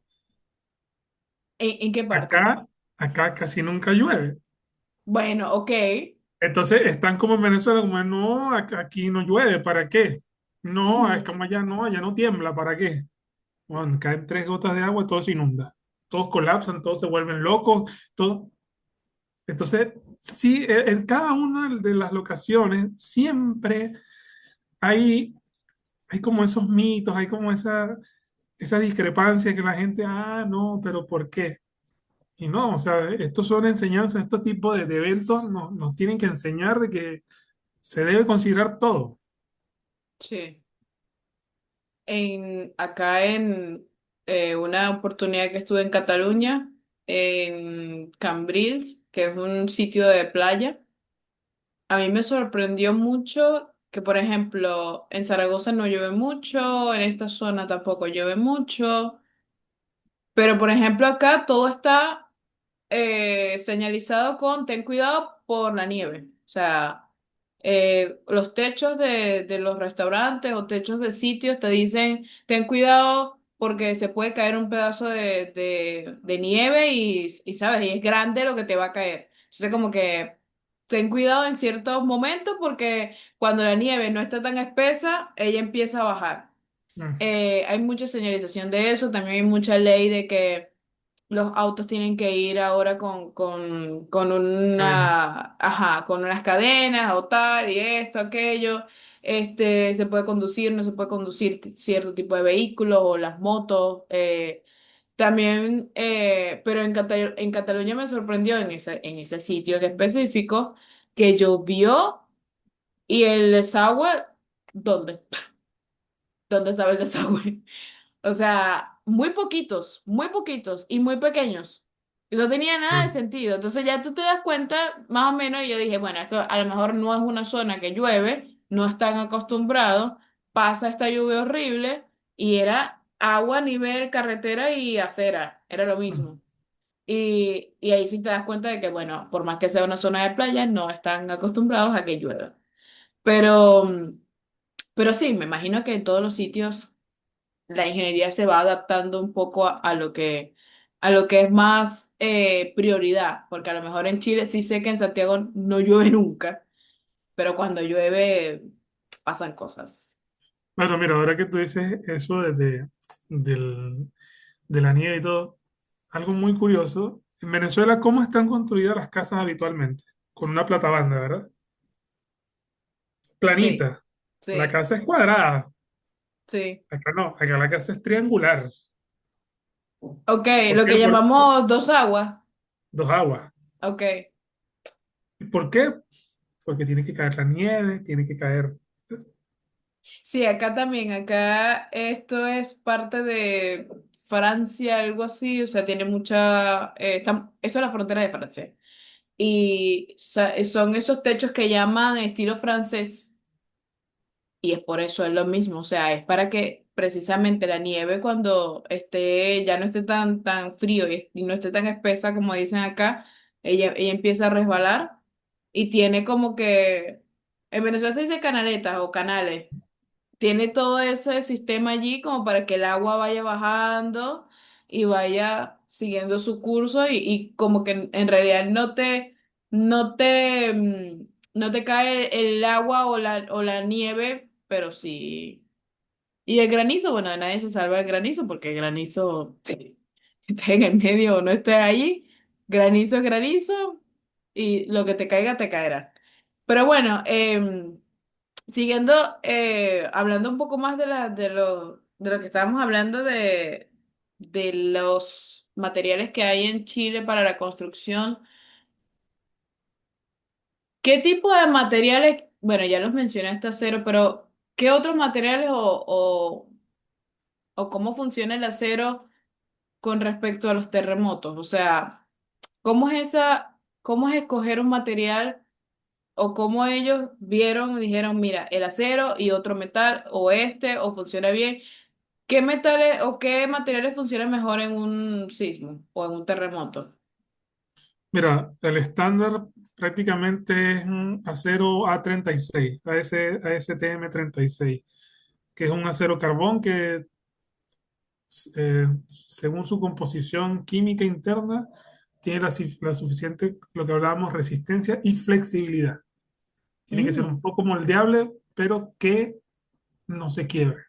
En qué parte? Acá, acá casi nunca llueve. Bueno, ok. Entonces están como en Venezuela, como no, aquí no llueve, ¿para qué? No, es Ujú. como allá no tiembla, ¿para qué? Bueno, caen tres gotas de agua, todo se inunda. Todos colapsan, todos se vuelven locos, todo. Entonces, sí, en cada una de las locaciones siempre hay, hay como esos mitos, hay como esa discrepancia que la gente, no, pero ¿por qué? Y no, o sea, estos son enseñanzas, estos tipos de eventos nos tienen que enseñar de que se debe considerar todo. Sí. Acá en una oportunidad que estuve en Cataluña, en Cambrils, que es un sitio de playa, a mí me sorprendió mucho que, por ejemplo, en Zaragoza no llueve mucho, en esta zona tampoco llueve mucho, pero, por ejemplo, acá todo está señalizado con ten cuidado por la nieve. O sea, los techos de los restaurantes o techos de sitios te dicen ten cuidado porque se puede caer un pedazo de nieve y, sabes, y es grande lo que te va a caer. Entonces, como que ten cuidado en ciertos momentos porque cuando la nieve no está tan espesa, ella empieza a bajar. Mm, Hay mucha señalización de eso, también hay mucha ley de que los autos tienen que ir ahora con cadena. con unas cadenas o tal, y esto, aquello. Se puede conducir, no se puede conducir cierto tipo de vehículos o las motos. También, pero en Cataluña me sorprendió en ese sitio que específico que llovió y el desagüe, ¿dónde? ¿Dónde estaba el desagüe? O sea, muy poquitos y muy pequeños. Y no tenía nada de Mm, sentido. Entonces ya tú te das cuenta, más o menos, y yo dije, bueno, esto a lo mejor no es una zona que llueve, no están acostumbrados, pasa esta lluvia horrible y era agua a nivel carretera y acera, era lo mm. mismo. Y ahí sí te das cuenta de que, bueno, por más que sea una zona de playa, no están acostumbrados a que llueva. Pero, pero sí, me imagino que en todos los sitios la ingeniería se va adaptando un poco a lo que es más prioridad, porque a lo mejor en Chile sí sé que en Santiago no llueve nunca, pero cuando llueve pasan cosas. Bueno, mira, ahora que tú dices eso del- de la nieve y todo, algo muy curioso. En Venezuela, ¿cómo están construidas las casas habitualmente? Con una platabanda, ¿verdad? Sí, Planita. La sí, casa es cuadrada. sí. Acá no, acá la casa es triangular. Ok, ¿Por lo qué? que llamamos dos aguas. Dos aguas. Ok. ¿Por qué? Porque tiene que caer la nieve, tiene que caer. Sí, acá también, acá esto es parte de Francia, algo así, o sea, tiene mucha, esto es la frontera de Francia. Y son esos techos que llaman estilo francés. Y es por eso, es lo mismo, o sea, es para que precisamente la nieve cuando ya no esté tan frío y no esté tan espesa como dicen acá, ella empieza a resbalar y tiene como que, en Venezuela se dice canaletas o canales, tiene todo ese sistema allí como para que el agua vaya bajando y vaya siguiendo su curso y como que en realidad no te cae el agua o la nieve, pero sí. Y el granizo, bueno, nadie se salva del granizo porque el granizo esté en el medio o no esté ahí. Granizo es granizo y lo que te caiga te caerá. Pero bueno, siguiendo, hablando un poco más de lo que estábamos hablando de los materiales que hay en Chile para la construcción, ¿qué tipo de materiales, bueno, ya los mencionaste acero, pero ¿qué otros materiales o cómo funciona el acero con respecto a los terremotos? O sea, cómo es escoger un material o cómo ellos vieron y dijeron, mira, el acero y otro metal o o funciona bien? ¿Qué metales o qué materiales funcionan mejor en un sismo o en un terremoto? Mira, el estándar prácticamente es un acero A36, ASTM36, que es un acero carbón que, según su composición química interna, tiene la suficiente, lo que hablábamos, resistencia y flexibilidad. Tiene que ser Mm, un poco moldeable, pero que no se quiebre.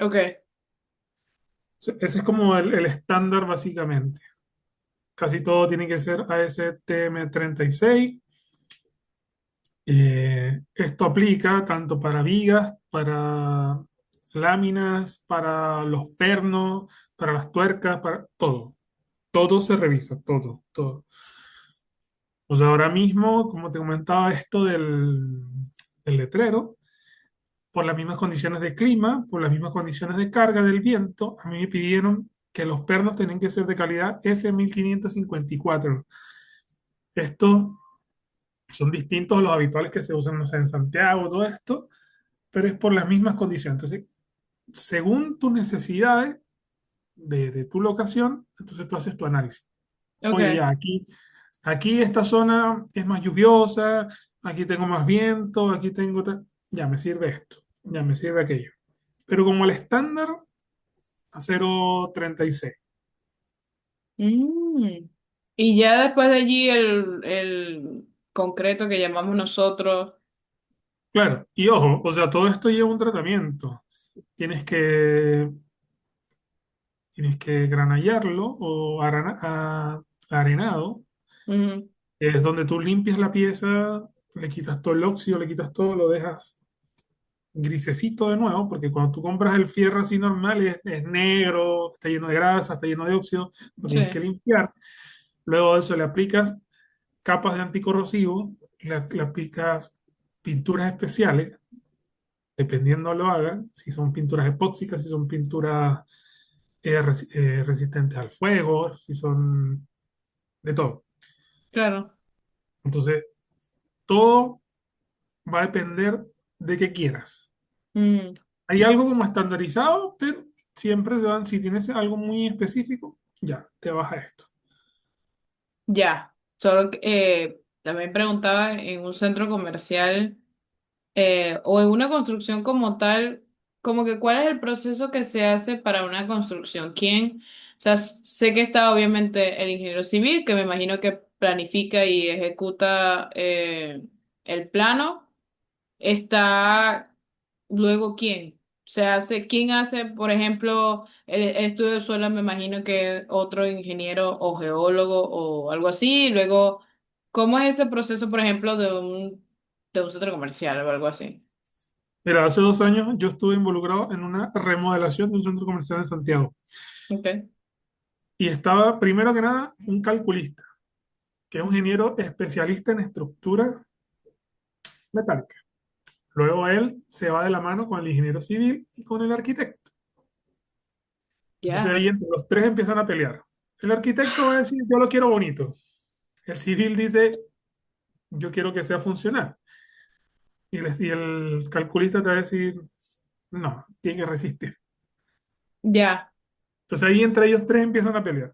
ok. Ese es como el estándar básicamente. Casi todo tiene que ser ASTM36. Esto aplica tanto para vigas, para láminas, para los pernos, para las tuercas, para todo. Todo se revisa, todo, todo. O sea, ahora mismo, como te comentaba, esto del letrero, por las mismas condiciones de clima, por las mismas condiciones de carga del viento, a mí me pidieron que los pernos tienen que ser de calidad F1554. Estos son distintos a los habituales que se usan, no sé, en Santiago, todo esto, pero es por las mismas condiciones. Entonces, según tus necesidades de tu locación, entonces tú haces tu análisis. Oye, Ok. ya, aquí esta zona es más lluviosa, aquí tengo más viento, aquí tengo... Ya me sirve esto, ya me sirve aquello. Pero como el estándar, a 0,36. Mm. Y ya después de allí el concreto que llamamos nosotros. Claro, y ojo, o sea, todo esto lleva un tratamiento. Tienes que, tienes que granallarlo o arenado, Ujú, es donde tú limpias la pieza, le quitas todo el óxido, le quitas todo, lo dejas grisecito de nuevo, porque cuando tú compras el fierro así normal es negro, está lleno de grasa, está lleno de óxido, lo tienes que sí, limpiar. Luego de eso le aplicas capas de anticorrosivo, le aplicas pinturas especiales, dependiendo lo hagas, si son pinturas epóxicas, si son pinturas resistentes al fuego, si son de todo. claro. Entonces, todo va a depender de qué quieras. Mm, Hay algo como estandarizado, pero siempre te dan, si tienes algo muy específico, ya, te vas a esto. ya. Solo que también preguntaba en un centro comercial o en una construcción como tal, como que cuál es el proceso que se hace para una construcción. ¿Quién? O sea, sé que está obviamente el ingeniero civil, que me imagino que planifica y ejecuta el plano. Está luego quién. Se hace, ¿quién hace, por ejemplo, el estudio de suelo? Me imagino que otro ingeniero o geólogo o algo así. Y luego, ¿cómo es ese proceso, por ejemplo, de un centro comercial o algo así? Mira, hace 2 años yo estuve involucrado en una remodelación de un centro comercial en Santiago Okay. y estaba, primero que nada, un calculista, que es un ingeniero especialista en estructura metálica. Luego él se va de la mano con el ingeniero civil y con el arquitecto. Entonces Ya, ahí entre los tres empiezan a pelear. El arquitecto va a decir, yo lo quiero bonito. El civil dice, yo quiero que sea funcional. Y el calculista te va a decir, no, tiene que resistir. ya, Entonces ahí entre ellos tres empiezan a pelear.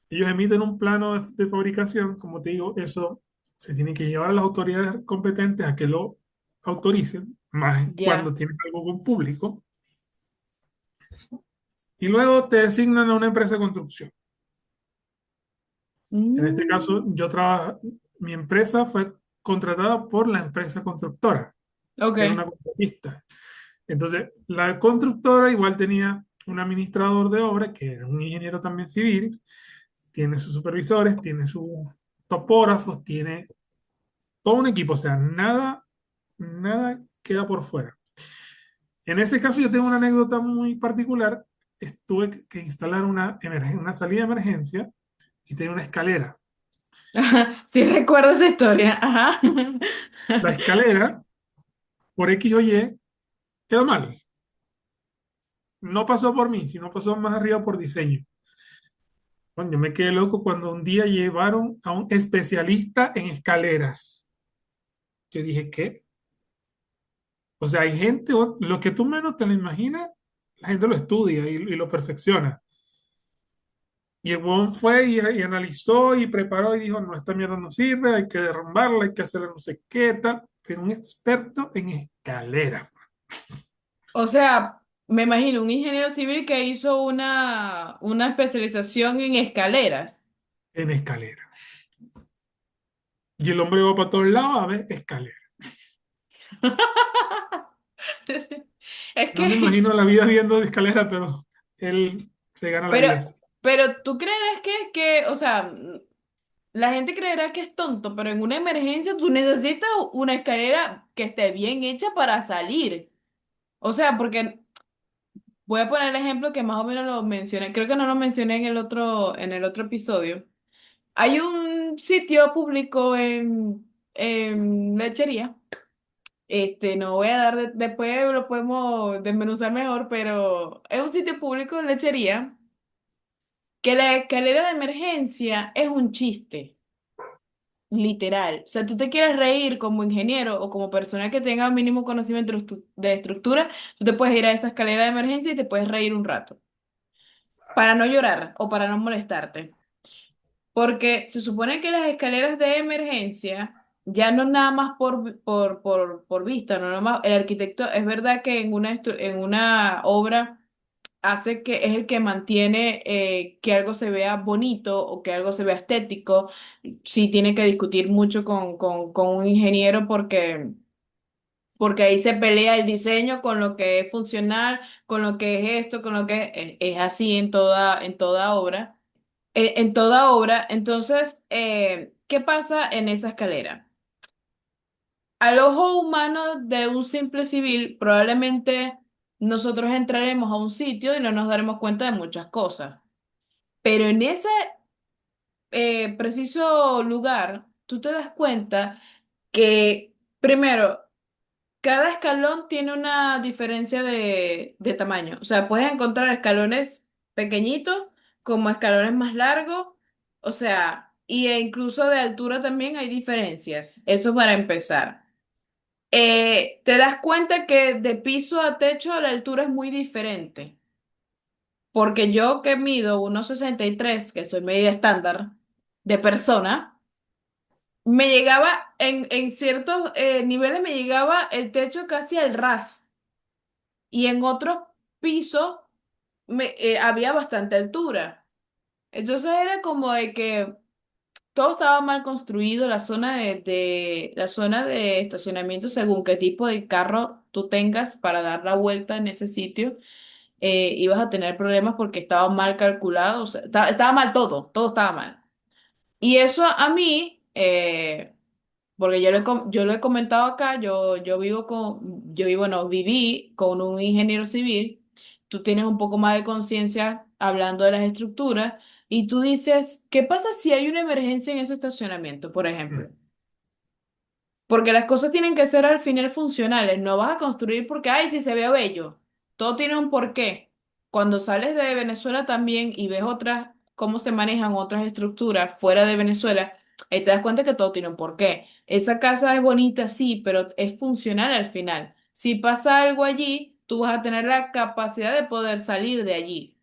Ellos emiten un plano de fabricación, como te digo, eso se tiene que llevar a las autoridades competentes a que lo autoricen, más ya. cuando tienes algo con público, y luego te designan a una empresa de construcción. En este caso, Mm, mi empresa fue contratada por la empresa constructora, era ok, una contratista. Entonces, la constructora igual tenía un administrador de obra, que era un ingeniero también civil, tiene sus supervisores, tiene sus topógrafos, tiene todo un equipo, o sea, nada queda por fuera. En ese caso yo tengo una anécdota muy particular. Estuve que instalar una salida de emergencia y tenía una escalera. sí recuerdo esa historia. Ajá. La escalera, por X o Y, quedó mal. No pasó por mí, sino pasó más arriba por diseño. Bueno, yo me quedé loco cuando un día llevaron a un especialista en escaleras. Yo dije, ¿qué? O sea, hay gente, lo que tú menos te lo imaginas, la gente lo estudia y lo perfecciona. Y el huevón fue y analizó y preparó y dijo, no, esta mierda no sirve, hay que derrumbarla, hay que hacerle no sé qué tal. Pero un experto en escalera, O sea, me imagino un ingeniero civil que hizo una especialización en escaleras. en escalera. Y el hombre va para todos lados a ver escalera. Es No me que, imagino la vida viendo de escalera, pero él se gana la pero, vida así. pero tú creerás o sea, la gente creerá que es tonto, pero en una emergencia tú necesitas una escalera que esté bien hecha para salir. O sea, porque voy a poner el ejemplo que más o menos lo mencioné, creo que no lo mencioné en el otro episodio. Hay un sitio público en Lechería. No voy a dar, después lo podemos desmenuzar mejor, pero es un sitio público en Lechería que la escalera de emergencia es un chiste, literal. O sea, tú te quieres reír como ingeniero o como persona que tenga mínimo conocimiento de estructura, tú te puedes ir a esa escalera de emergencia y te puedes reír un rato, para no llorar o para no molestarte. Porque se supone que las escaleras de emergencia, ya no nada más por vista, no nada más, el arquitecto, es verdad que en una obra hace que es el que mantiene que algo se vea bonito o que algo se vea estético. Sí tiene que discutir mucho con un ingeniero porque ahí se pelea el diseño con lo que es funcional, con lo que es esto, con lo que es así en toda obra en toda obra. Entonces, ¿qué pasa en esa escalera? Al ojo humano de un simple civil, probablemente nosotros entraremos a un sitio y no nos daremos cuenta de muchas cosas. Pero en ese preciso lugar, tú te das cuenta que, primero, cada escalón tiene una diferencia de tamaño. O sea, puedes encontrar escalones pequeñitos como escalones más largos. O sea, incluso de altura también hay diferencias. Eso para empezar. Te das cuenta que de piso a techo la altura es muy diferente. Porque yo que mido 1,63, que soy media estándar de persona, me llegaba en ciertos niveles, me llegaba el techo casi al ras. Y en otros pisos había bastante altura. Entonces era como de que todo estaba mal construido, la zona de estacionamiento, según qué tipo de carro tú tengas para dar la vuelta en ese sitio, ibas a tener problemas porque estaba mal calculado, o sea, estaba mal todo, todo estaba mal. Y eso a mí, porque yo lo he comentado acá, yo vivo, no, viví con un ingeniero civil, tú tienes un poco más de conciencia hablando de las estructuras y tú dices, ¿qué pasa si hay una emergencia en ese estacionamiento, por ejemplo? Mm. Porque las cosas tienen que ser al final funcionales. No vas a construir porque, ay, sí se ve bello. Todo tiene un porqué. Cuando sales de Venezuela también y ves otras, cómo se manejan otras estructuras fuera de Venezuela, ahí te das cuenta que todo tiene un porqué. Esa casa es bonita, sí, pero es funcional al final. Si pasa algo allí, tú vas a tener la capacidad de poder salir de allí.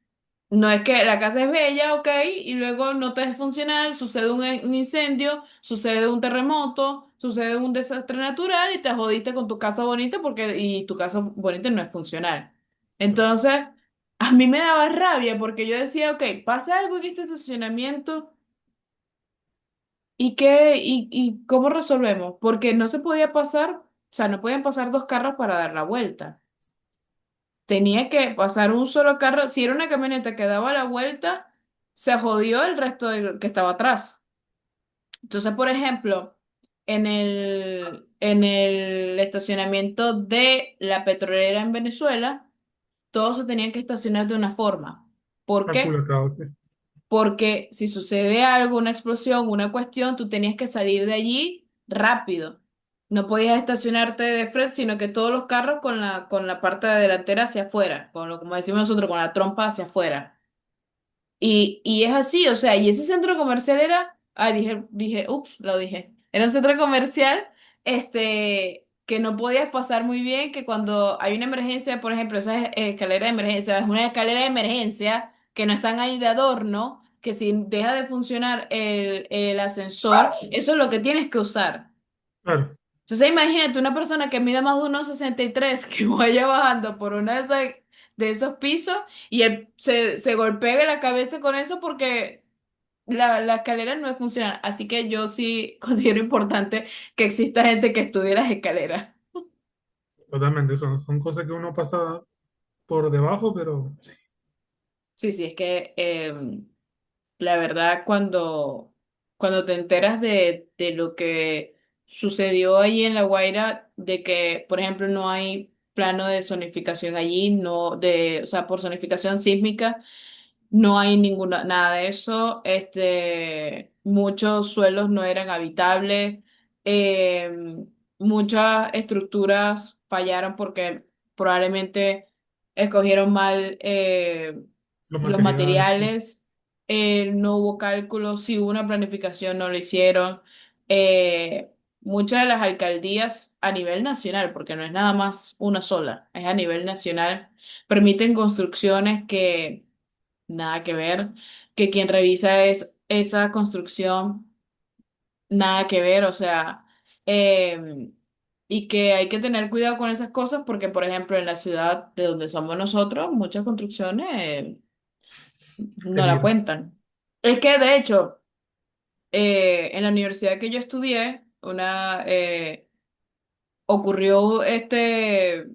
No es que la casa es bella, ok, y luego no te es funcional, sucede un incendio, sucede un terremoto, sucede un desastre natural y te jodiste con tu casa bonita porque y tu casa bonita no es funcional. Entonces, a mí me daba rabia porque yo decía, ok, pasa algo en este estacionamiento y cómo resolvemos, porque no se podía pasar, o sea, no podían pasar dos carros para dar la vuelta. Tenía que pasar un solo carro. Si era una camioneta que daba la vuelta, se jodió el resto del que estaba atrás. Entonces, por ejemplo, en el estacionamiento de la petrolera en Venezuela, todos se tenían que estacionar de una forma. ¿Por qué? Calculatado, sí. Porque si sucede algo, una explosión, una cuestión, tú tenías que salir de allí rápido. No podías estacionarte de frente, sino que todos los carros con la parte delantera hacia afuera, como decimos nosotros, con la trompa hacia afuera. Y es así, o sea, y ese centro comercial era, ups, lo dije, era un centro comercial, que no podías pasar muy bien, que cuando hay una emergencia, por ejemplo, esa escalera de emergencia, es una escalera de emergencia, que no están ahí de adorno, que si deja de funcionar el ascensor, eso es lo que tienes que usar. Claro, Entonces imagínate una persona que mida más de 1,63 que vaya bajando por una de esos pisos y él se golpea la cabeza con eso porque la escalera no es funcional. Así que yo sí considero importante que exista gente que estudie las escaleras. totalmente. Son cosas que uno pasa por debajo, pero sí, Sí, sí, es que la verdad cuando te enteras de lo que sucedió allí en La Guaira, de que, por ejemplo, no hay plano de zonificación allí, o sea, por zonificación sísmica, no hay ninguna, nada de eso. Muchos suelos no eran habitables. Muchas estructuras fallaron porque probablemente escogieron mal los los materiales, sí. materiales. No hubo cálculo. Si hubo una planificación, no lo hicieron. Eh, Muchas de las alcaldías a nivel nacional, porque no es nada más una sola, es a nivel nacional, permiten construcciones que nada que ver, que quien revisa es esa construcción, nada que ver, o sea, y que hay que tener cuidado con esas cosas porque, por ejemplo, en la ciudad de donde somos nosotros, muchas construcciones no la Peligro. cuentan. Es que, de hecho, en la universidad que yo estudié, ocurrió este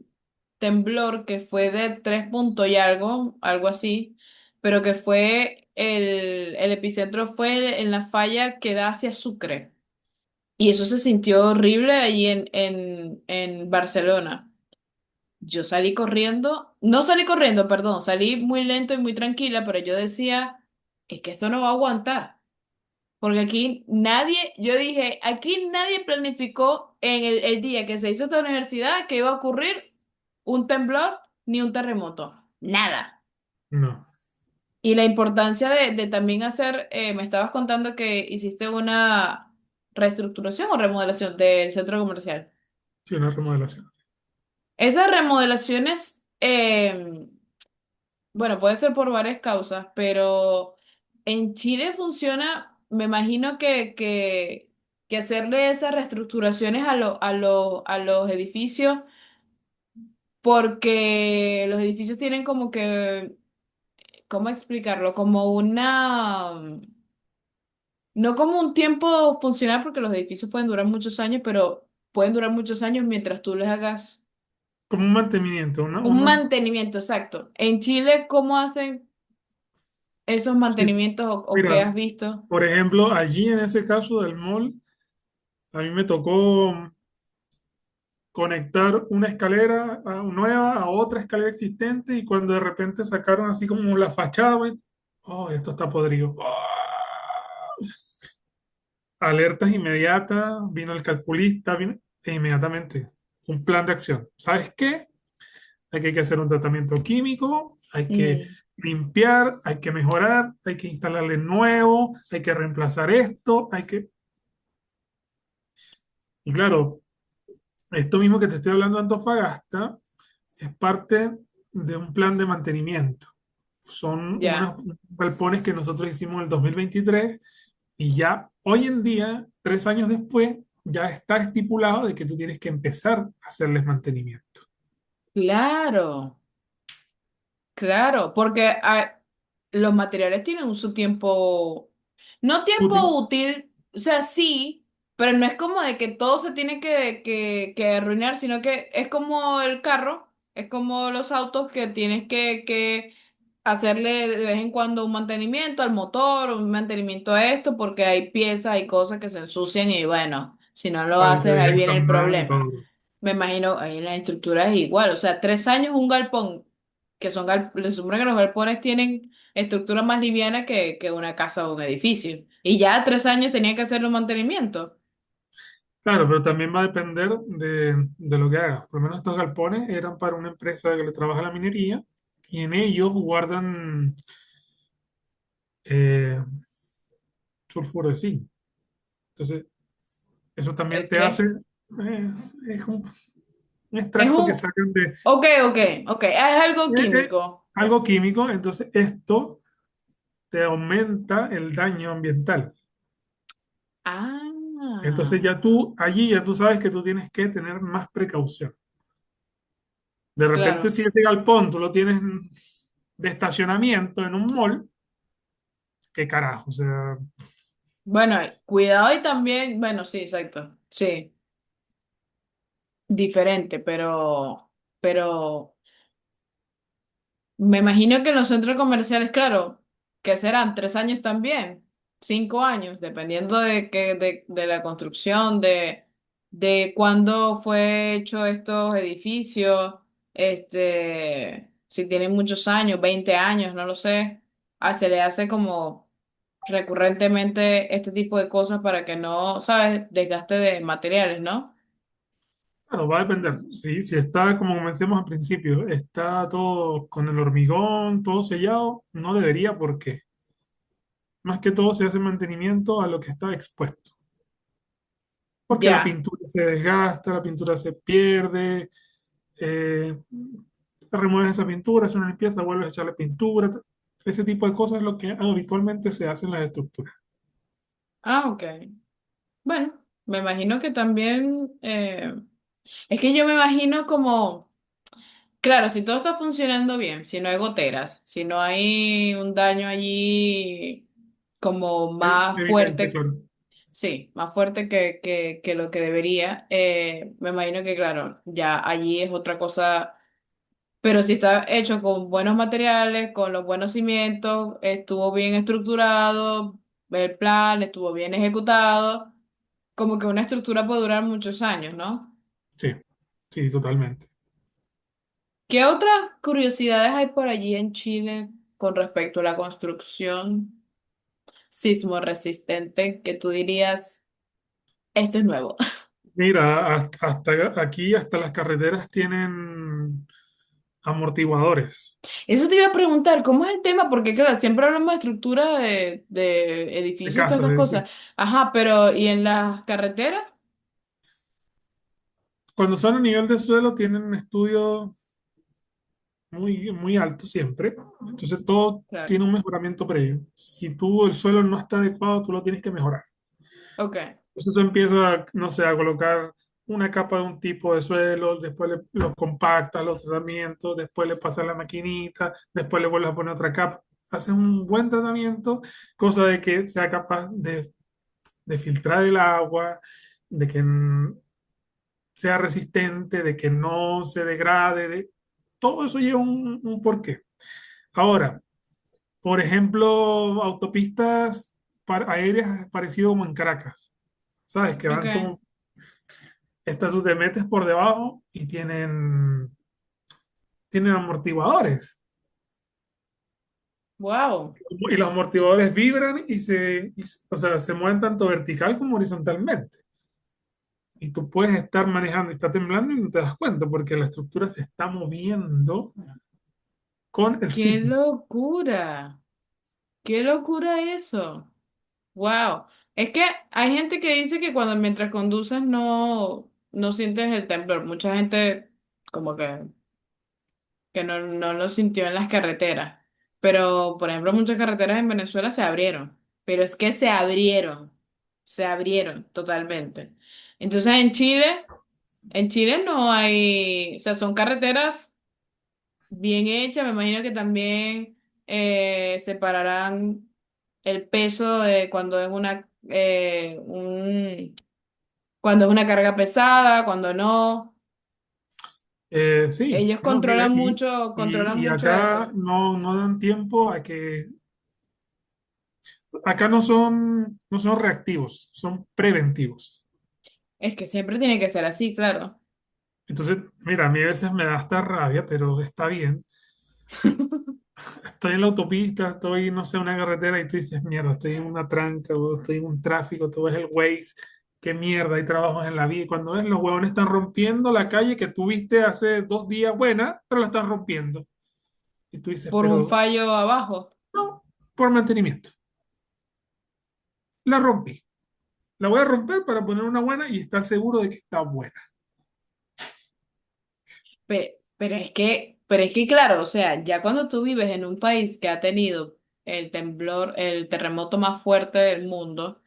temblor que fue de 3 puntos y algo, algo así, pero que fue el epicentro fue en la falla que da hacia Sucre. Y eso se sintió horrible allí en Barcelona. Yo salí corriendo, no salí corriendo, perdón, salí muy lento y muy tranquila, pero yo decía, es que esto no va a aguantar. Porque aquí nadie, yo dije, aquí nadie planificó en el día que se hizo esta universidad que iba a ocurrir un temblor ni un terremoto. Nada. No, Y la importancia de también hacer, me estabas contando que hiciste una reestructuración o remodelación del centro comercial. sí, una remodelación. Esas remodelaciones, bueno, puede ser por varias causas, pero en Chile funciona, me imagino que hacerle esas reestructuraciones a los edificios, porque los edificios tienen como que, ¿cómo explicarlo? Como una, No como un tiempo funcional, porque los edificios pueden durar muchos años, pero pueden durar muchos años mientras tú les hagas Como un mantenimiento, ¿no? un mantenimiento exacto. En Chile, ¿cómo hacen esos Sí, mantenimientos o qué mira, has visto? por ejemplo, allí en ese caso del mall, a mí me tocó conectar una escalera nueva a otra escalera existente y cuando de repente sacaron así como la fachada, güey, oh, esto está podrido. Alertas inmediatas, vino el calculista, e inmediatamente un plan de acción. ¿Sabes qué? Hay que hacer un tratamiento químico, hay que Mm, limpiar, hay que mejorar, hay que instalarle nuevo, hay que reemplazar esto, hay que... Y claro, esto mismo que te estoy hablando de Antofagasta es parte de un plan de mantenimiento. Son ya, unos galpones que nosotros hicimos en el 2023 y ya hoy en día, 3 años después, ya está estipulado de que tú tienes que empezar a hacerles mantenimiento. claro. Claro, porque los materiales tienen un su tiempo, no Útil. tiempo útil, o sea, sí, pero no es como de que todo se tiene que arruinar, sino que es como el carro, es como los autos que tienes que hacerle de vez en cuando un mantenimiento al motor, un mantenimiento a esto, porque hay piezas, hay cosas que se ensucian y bueno, si no lo Ahí te haces, ahí viene el desgastan más y problema. todo. Me imagino, ahí en la estructura es igual, o sea, 3 años un galpón que son se supone que los galpones tienen estructura más liviana que una casa o un edificio. Y ya 3 años tenían que hacer un mantenimiento. Claro, pero también va a depender de lo que hagas. Por lo menos estos galpones eran para una empresa que le trabaja la minería y en ellos guardan eh, sulfuro de zinc. Entonces, eso también ¿El te hace, qué? es un Es extracto que un... sacan de Ok, ok, ok, es algo eh, químico. algo químico. Entonces, esto te aumenta el daño ambiental. Entonces, Ah, ya tú, allí ya tú sabes que tú tienes que tener más precaución. De repente, claro. si ese galpón tú lo tienes de estacionamiento en un mall, qué carajo, o sea, Bueno, cuidado y también, bueno, sí, exacto. Sí, diferente, pero me imagino que en los centros comerciales, claro, que serán 3 años también, 5 años, dependiendo de la construcción, de cuándo fue hecho estos edificios, si tienen muchos años, 20 años, no lo sé, se le hace como recurrentemente este tipo de cosas para que no, ¿sabes?, desgaste de materiales, ¿no? claro, va a depender. Si está, como comencemos al principio, está todo con el hormigón, todo sellado, no debería porque más que todo se hace mantenimiento a lo que está expuesto. Porque la Ya. pintura se desgasta, la pintura se pierde, eh, remueves esa pintura, haces una limpieza, vuelves a echarle pintura. Ese tipo de cosas es lo que habitualmente se hace en las estructuras. Ah, ok. Bueno, me imagino que también, es que yo me imagino como, claro, si todo está funcionando bien, si no hay goteras, si no hay un daño allí como más Evidente, fuerte, claro. sí, más fuerte que lo que debería, me imagino que, claro, ya allí es otra cosa, pero si está hecho con buenos materiales, con los buenos cimientos, estuvo bien estructurado, el plan estuvo bien ejecutado, como que una estructura puede durar muchos años, ¿no? Sí, sí, totalmente. ¿Qué otras curiosidades hay por allí en Chile con respecto a la construcción sismo resistente que tú dirías, esto es nuevo? Mira, hasta aquí, hasta las carreteras tienen amortiguadores Eso te iba a preguntar, ¿cómo es el tema? Porque claro, siempre hablamos de estructura de de edificios y todas casa. esas cosas. Ajá, pero ¿y en las carreteras? Cuando son a nivel de suelo, tienen un estudio muy, muy alto siempre. Entonces, todo Claro, tiene un mejoramiento previo. Si el suelo no está adecuado, tú lo tienes que mejorar. ok. Entonces, tú empiezas, no sé, a colocar una capa de un tipo de suelo, después lo compactas, los tratamientos, después le pasas la maquinita, después le vuelves a poner otra capa. Haces un buen tratamiento, cosa de que sea capaz de de filtrar el agua, de que sea resistente, de que no se degrade, todo eso lleva un porqué. Ahora, por ejemplo, autopistas aéreas parecido como en Caracas, ¿sabes? Que van Ok. como, estas tú te metes por debajo y tienen amortiguadores. Wow. Y los amortiguadores vibran o sea, se mueven tanto vertical como horizontalmente. Y tú puedes estar manejando y está temblando y no te das cuenta porque la estructura se está moviendo con el ¡Qué sismo. locura! ¡Qué locura eso! Wow. Es que hay gente que dice que cuando mientras conduces no sientes el temblor. Mucha gente como que no lo sintió en las carreteras. Pero, por ejemplo, muchas carreteras en Venezuela se abrieron. Pero es que se abrieron totalmente. Entonces en Chile no hay, o sea, son carreteras bien hechas. Me imagino que también separarán el peso de cuando es cuando es una carga pesada, cuando no. Sí, Ellos no, mira, controlan y mucho acá eso. no dan tiempo a que, acá no son reactivos, son preventivos. Es que siempre tiene que ser así, claro. Entonces, mira, a mí a veces me da hasta rabia, pero está bien. Estoy en la autopista, estoy, no sé, en una carretera y tú dices, mierda, estoy en una tranca o estoy en un tráfico, tú ves el Waze, qué mierda, hay trabajos en la vía. Y cuando ves, los huevones están rompiendo la calle que tuviste hace 2 días buena, pero la están rompiendo. Y tú dices, Por un pero fallo abajo. no, por mantenimiento. La rompí. La voy a romper para poner una buena y estar seguro de que está buena. Pero es que claro, o sea, ya cuando tú vives en un país que ha tenido el terremoto más fuerte del mundo,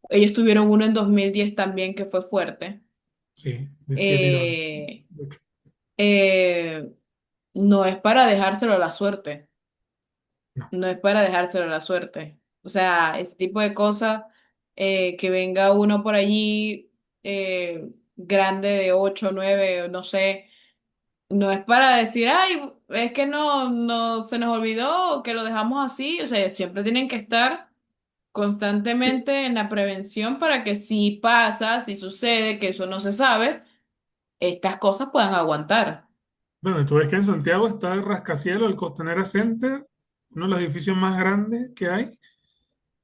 ellos tuvieron uno en 2010 también que fue fuerte. Sí, de 7 y 2. eh, eh, no es para dejárselo a la suerte. No. No es para dejárselo a la suerte. O sea, ese tipo de cosas, que venga uno por allí grande de 8 9 no sé, no es para decir, ay, es que no se nos olvidó que lo dejamos así. O sea, siempre tienen que estar constantemente en la prevención para que si pasa, si sucede, que eso no se sabe, estas cosas puedan aguantar. Bueno, tú ves que en Santiago está el rascacielos, el Costanera Center, uno de los edificios más grandes que hay.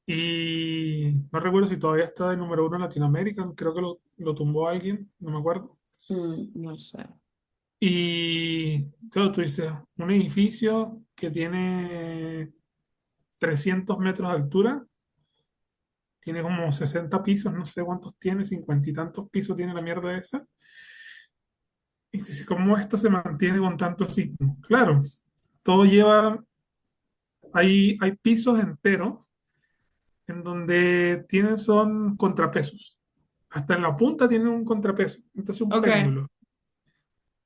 Y no recuerdo si todavía está de número 1 en Latinoamérica, creo que lo tumbó alguien, no me acuerdo. No sé. Y claro, tú dices, un edificio que tiene 300 metros de altura, tiene como 60 pisos, no sé cuántos tiene, 50 y tantos pisos tiene la mierda esa. Y dices, ¿cómo esto se mantiene con tanto sismo? Claro, todo lleva, hay pisos enteros en donde son contrapesos. Hasta en la punta tiene un contrapeso, entonces un Ok, péndulo.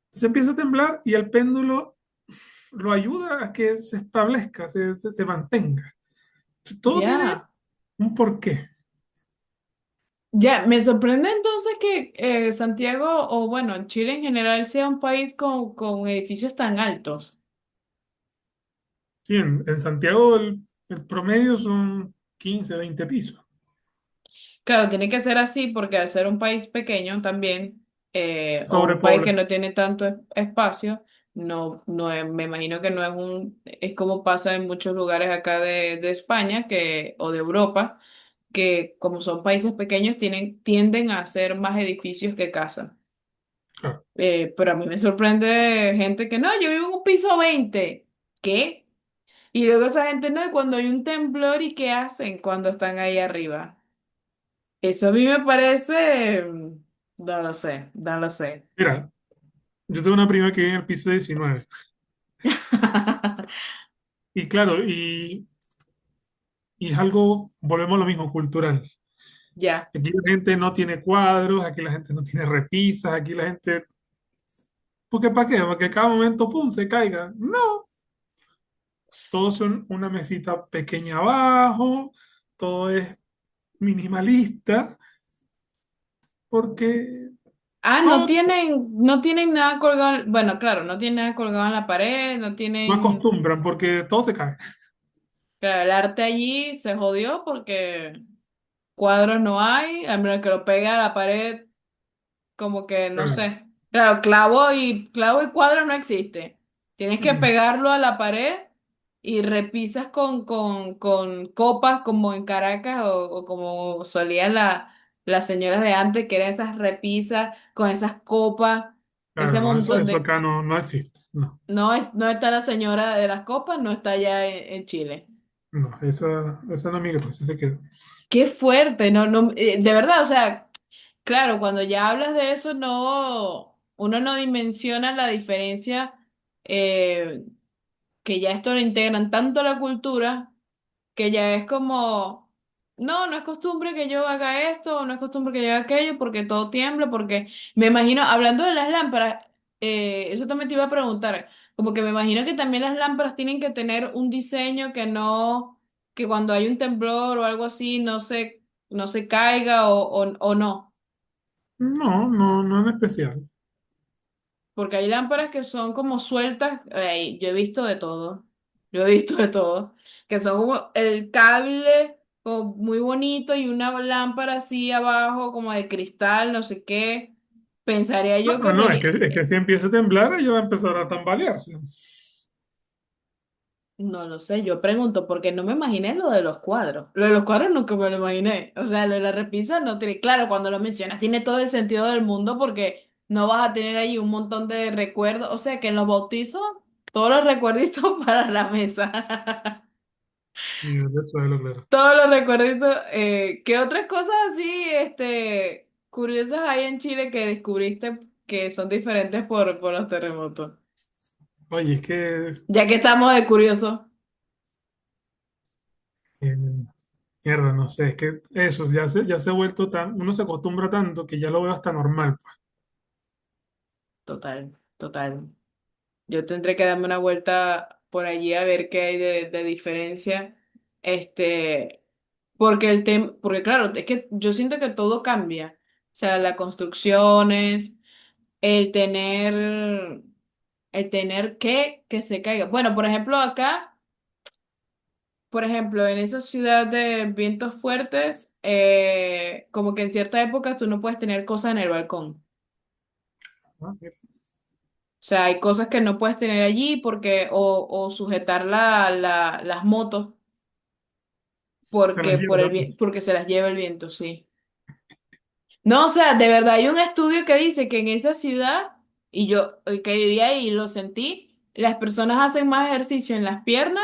Se empieza a temblar y el péndulo lo ayuda a que se establezca, se mantenga. Todo tiene ya. un porqué. Ya, me sorprende entonces que Santiago, o bueno, en Chile en general, sea un país con edificios tan altos. Sí, en Santiago el promedio son 15 20 pisos. Claro, tiene que ser así porque al ser un país pequeño también, o un país que Sobrepobla. no tiene tanto espacio, me imagino que no es es como pasa en muchos lugares acá de España o de Europa, que como son países pequeños tienden a hacer más edificios que casas. Claro. Pero a mí me sorprende gente que no, yo vivo en un piso 20. ¿Qué? Y luego esa gente no, y cuando hay un temblor, ¿y qué hacen cuando están ahí arriba? Eso a mí me parece, no lo sé, no lo sé. Mira, yo tengo una prima que vive en el piso 19. Y claro, y es algo, volvemos a lo mismo, cultural. Ya, Aquí la gente no tiene cuadros, aquí la gente no tiene repisas, aquí la gente... ¿Por qué para qué? Para que cada momento, ¡pum!, se caiga. No, todos son una mesita pequeña abajo, todo es minimalista, porque Ah, todo no tienen nada colgado. Bueno, claro, no tienen nada colgado en la pared, no no tienen. acostumbran, porque todo se cae. Claro, el arte allí se jodió porque cuadros no hay, a menos que lo pegue a la pared, como que no Claro. sé. Claro, clavo y cuadro no existe. Tienes que Mm. pegarlo a la pared y repisas con copas como en Caracas o como solían las señoras de antes, que eran esas repisas con esas copas, ese Claro, no, montón eso de. acá no existe. No, No está la señora de las copas, no está allá en Chile. no, esa no migró, esa se quedó. Qué fuerte, no, no, de verdad, o sea, claro, cuando ya hablas de eso, uno no dimensiona la diferencia, eh, que ya esto lo integran tanto a la cultura que ya es como, no es costumbre que yo haga esto, o no es costumbre que yo haga aquello, porque todo tiembla, porque me imagino, hablando de las lámparas, eso también te iba a preguntar, como que me imagino que también las lámparas tienen que tener un diseño que cuando hay un temblor o algo así, no se caiga o no. No en especial. Porque hay lámparas que son como sueltas, yo he visto de todo, yo he visto de todo, que son como el cable como muy bonito y una lámpara así abajo como de cristal, no sé qué. Pensaría yo que No, sería, es que si empieza a temblar, ella va a empezar a tambalearse. no lo sé, yo pregunto porque no me imaginé lo de los cuadros. Lo de los cuadros nunca me lo imaginé. O sea, lo de la repisa no tiene, claro, cuando lo mencionas tiene todo el sentido del mundo porque no vas a tener ahí un montón de recuerdos. O sea, que en los bautizos, todos los recuerditos para la mesa. Y eso es lo claro. Todos los recuerditos. ¿Qué otras cosas así, curiosas hay en Chile que descubriste que son diferentes por los terremotos? Oye, es que, Ya que estamos de curiosos. eh, mierda, no sé, es que eso ya se ha vuelto tan, uno se acostumbra tanto que ya lo veo hasta normal, pues. Total, total. Yo tendré que darme una vuelta por allí a ver qué hay de diferencia. Este, porque claro, es que yo siento que todo cambia. O sea, las construcciones, el tener, que se caiga. Bueno, por ejemplo, acá, por ejemplo, en esa ciudad de vientos fuertes, como que en cierta época tú no puedes tener cosas en el balcón. ¿No? O sea, hay cosas que no puedes tener allí o sujetar las motos Se las lleva porque se las lleva el viento, sí. No, o sea, de verdad hay un estudio que dice que en esa ciudad, y yo que vivía ahí y lo sentí, las personas hacen más ejercicio en las piernas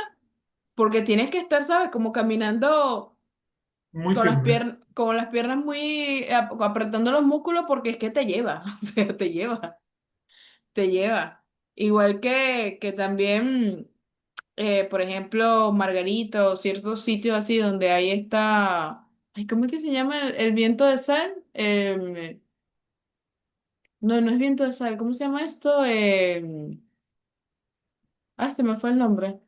porque tienes que estar, ¿sabes? Como caminando muy firme. con las piernas muy apretando los músculos porque es que te lleva, o sea, te lleva. Igual que también. Por ejemplo, Margarita o ciertos sitios así donde hay ay, ¿cómo es que se llama el viento de sal? No es viento de sal, ¿cómo se llama esto? Se me fue el nombre.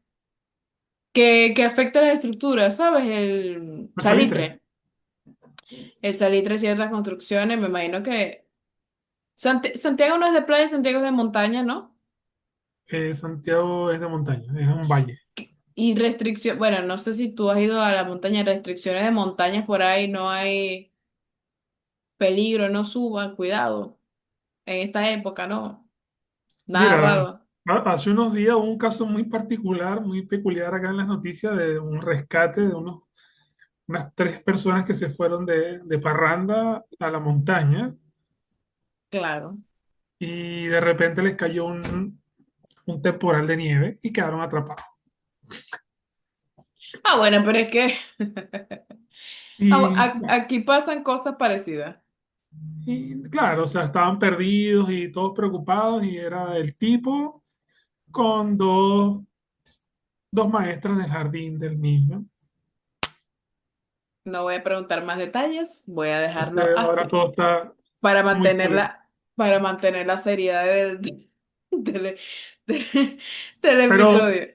Que afecta las estructuras, ¿sabes? El salitre. El salitre de ciertas construcciones, me imagino que Santiago no es de playa, Santiago es de montaña, ¿no? Santiago es de montaña, es un valle. Y restricción, bueno, no sé si tú has ido a la montaña, restricciones de montañas por ahí, no hay peligro, no suban, cuidado. En esta época, ¿no? Nada Mira, raro. hace unos días hubo un caso muy particular, muy peculiar acá en las noticias de un rescate de unas tres personas que se fueron de parranda a la montaña Claro. y de repente les cayó un temporal de nieve y quedaron atrapados. Bueno, pero es que Y, aquí pasan cosas parecidas. y claro, o sea, estaban perdidos y todos preocupados y era el tipo con dos maestras del jardín del niño. No voy a preguntar más detalles, voy a dejarlo Entonces, ahora así todo está para muy polémico. para mantener la seriedad del, del- del Pero, episodio.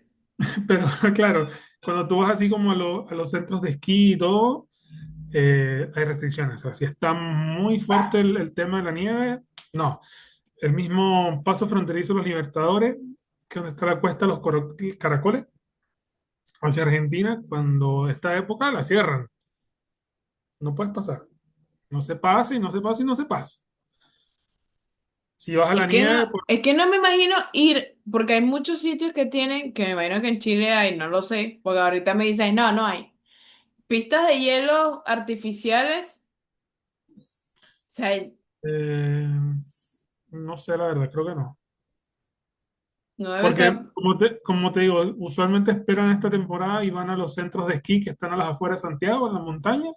pero claro, cuando tú vas así como a los centros de esquí y todo, hay restricciones. O sea, si está muy fuerte el tema de la nieve, no. El mismo paso fronterizo de los Libertadores, que es donde está la cuesta de los Caracoles, hacia Argentina, cuando esta época la cierran. No puedes pasar. No se pasa y no se pasa y no se pasa. Si vas a la nieve, pues, Es que no me imagino ir, porque hay muchos sitios que tienen, que me imagino que en Chile hay, no lo sé, porque ahorita me dicen, no, no hay. Pistas de hielo artificiales, o sea, eh, no sé la verdad, creo que no. no debe Porque, ser. como te digo, usualmente esperan esta temporada y van a los centros de esquí que están a las afueras de Santiago, en la montaña,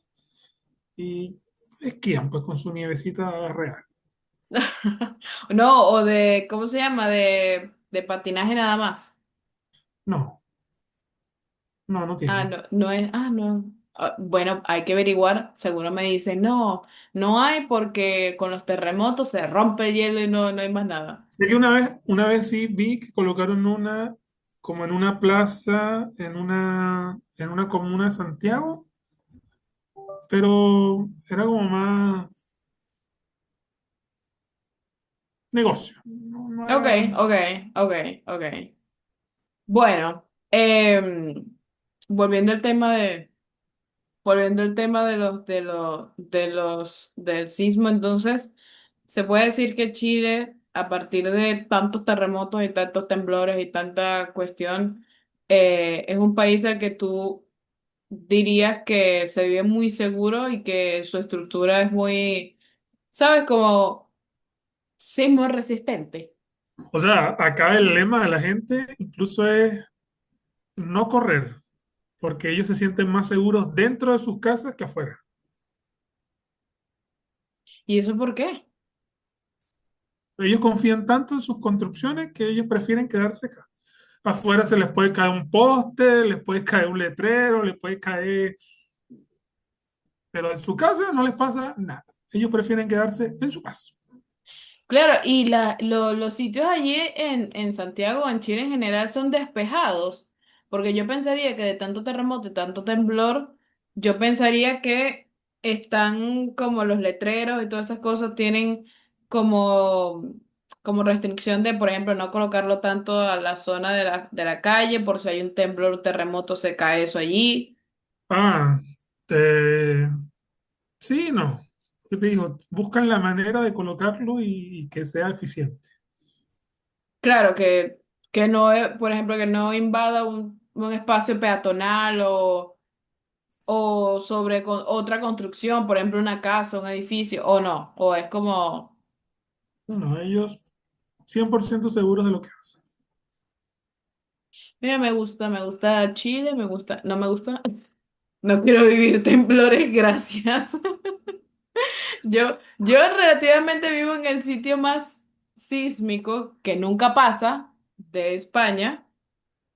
y esquían pues con su nievecita real. No, o de, ¿cómo se llama? De patinaje nada más. No, no, no Ah, tienen. no, no es, ah, no. Ah, bueno, hay que averiguar. Seguro me dicen, no, no hay porque con los terremotos se rompe el hielo y no, no hay más nada. Sé que una vez sí vi que colocaron una, como en una plaza, en una comuna de Santiago, pero era como más negocio. No, no Ok, era. ok, ok, ok. Bueno, volviendo al tema de, volviendo al tema del sismo, entonces, se puede decir que Chile, a partir de tantos terremotos y tantos temblores y tanta cuestión, es un país al que tú dirías que se vive muy seguro y que su estructura es muy, ¿sabes? Como sismo resistente. O sea, acá el lema de la gente incluso es no correr, porque ellos se sienten más seguros dentro de sus casas que afuera. ¿Y eso por qué? Ellos confían tanto en sus construcciones que ellos prefieren quedarse acá. Afuera se les puede caer un poste, les puede caer un letrero, les puede caer, pero en su casa no les pasa nada. Ellos prefieren quedarse en su casa. Claro, y los sitios allí en Santiago, en Chile en general, son despejados, porque yo pensaría que de tanto terremoto y tanto temblor, yo pensaría que están como los letreros y todas estas cosas tienen como, como restricción de, por ejemplo, no colocarlo tanto a la zona de la calle, por si hay un temblor o terremoto, se cae eso allí. Ah, eh, sí, no. Yo te digo, buscan la manera de colocarlo y que sea eficiente. Claro, que no, por ejemplo, que no invada un espacio peatonal o sobre otra construcción, por ejemplo, una casa, un edificio, o no, o es como, No, no, ellos 100% seguros de lo que hacen. mira, me gusta Chile, me gusta, no me gusta, no quiero vivir temblores, gracias. Yo relativamente vivo en el sitio más sísmico que nunca pasa de España.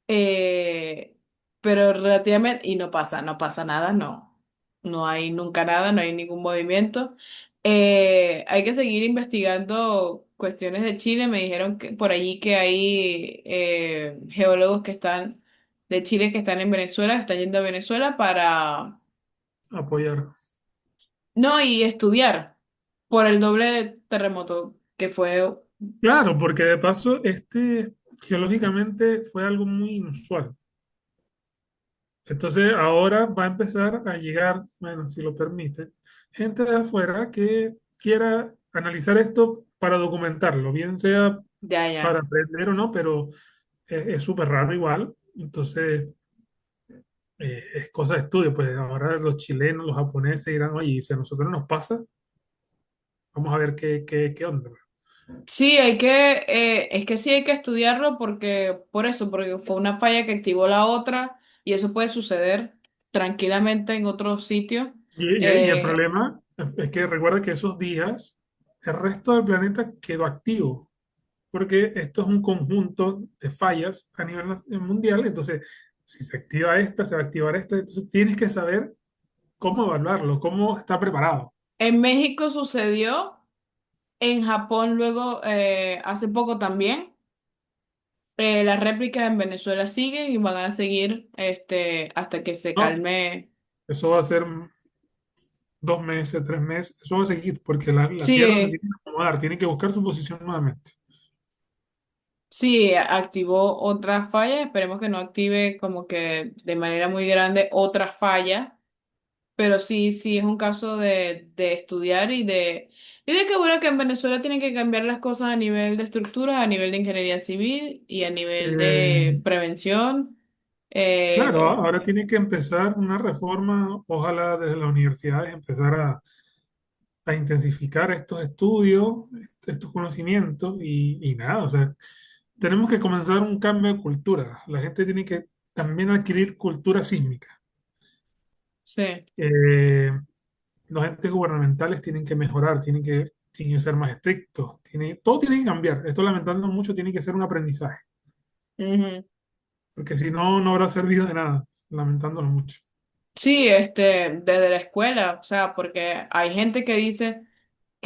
Eh, pero relativamente, y no pasa, no pasa nada, no. No hay nunca nada, no hay ningún movimiento. Hay que seguir investigando cuestiones de Chile. Me dijeron que por allí que hay geólogos que están de Chile que están en Venezuela, que están yendo a Venezuela para, Apoyar. no, y estudiar por el doble terremoto que fue Claro, porque de paso, este geológicamente fue algo muy inusual. Entonces ahora va a empezar a llegar, bueno, si lo permite, gente de afuera que quiera analizar esto para documentarlo, bien sea de para allá. aprender o no, pero es súper raro igual. Entonces es cosa de estudio, pues ahora los chilenos, los japoneses dirán, oye, y si a nosotros nos pasa, vamos a ver qué onda. Sí, es que sí hay que estudiarlo porque, por eso, porque fue una falla que activó la otra y eso puede suceder tranquilamente en otros sitios. Y el problema es que recuerda que esos días el resto del planeta quedó activo, porque esto es un conjunto de fallas a nivel mundial. Entonces, si se activa esta, se va a activar esta. Entonces, tienes que saber cómo evaluarlo, cómo está preparado. En México sucedió, en Japón luego, hace poco también. Las réplicas en Venezuela siguen y van a seguir hasta que se No, calme. eso va a ser 2 meses, 3 meses, eso va a seguir, porque la Tierra se Sí, tiene que acomodar, tiene que buscar su posición nuevamente. sí, activó otra falla. Esperemos que no active como que de manera muy grande otra falla. Pero sí, sí, es un caso de estudiar y de que bueno que en Venezuela tienen que cambiar las cosas a nivel de estructura, a nivel de ingeniería civil y a nivel Eh, de prevención. claro, Eh, ahora tiene que empezar una reforma, ojalá desde las universidades empezar a intensificar estos estudios, estos conocimientos y nada, o sea, tenemos que comenzar un cambio de cultura. La gente tiene que también adquirir cultura sísmica. sí. Eh, los entes gubernamentales tienen que mejorar, tienen que ser más estrictos, todo tiene que cambiar. Esto lamentando mucho tiene que ser un aprendizaje, Ujú. porque si no, no habrá servido de nada, lamentándolo mucho. Sí, desde la escuela, o sea, porque hay gente que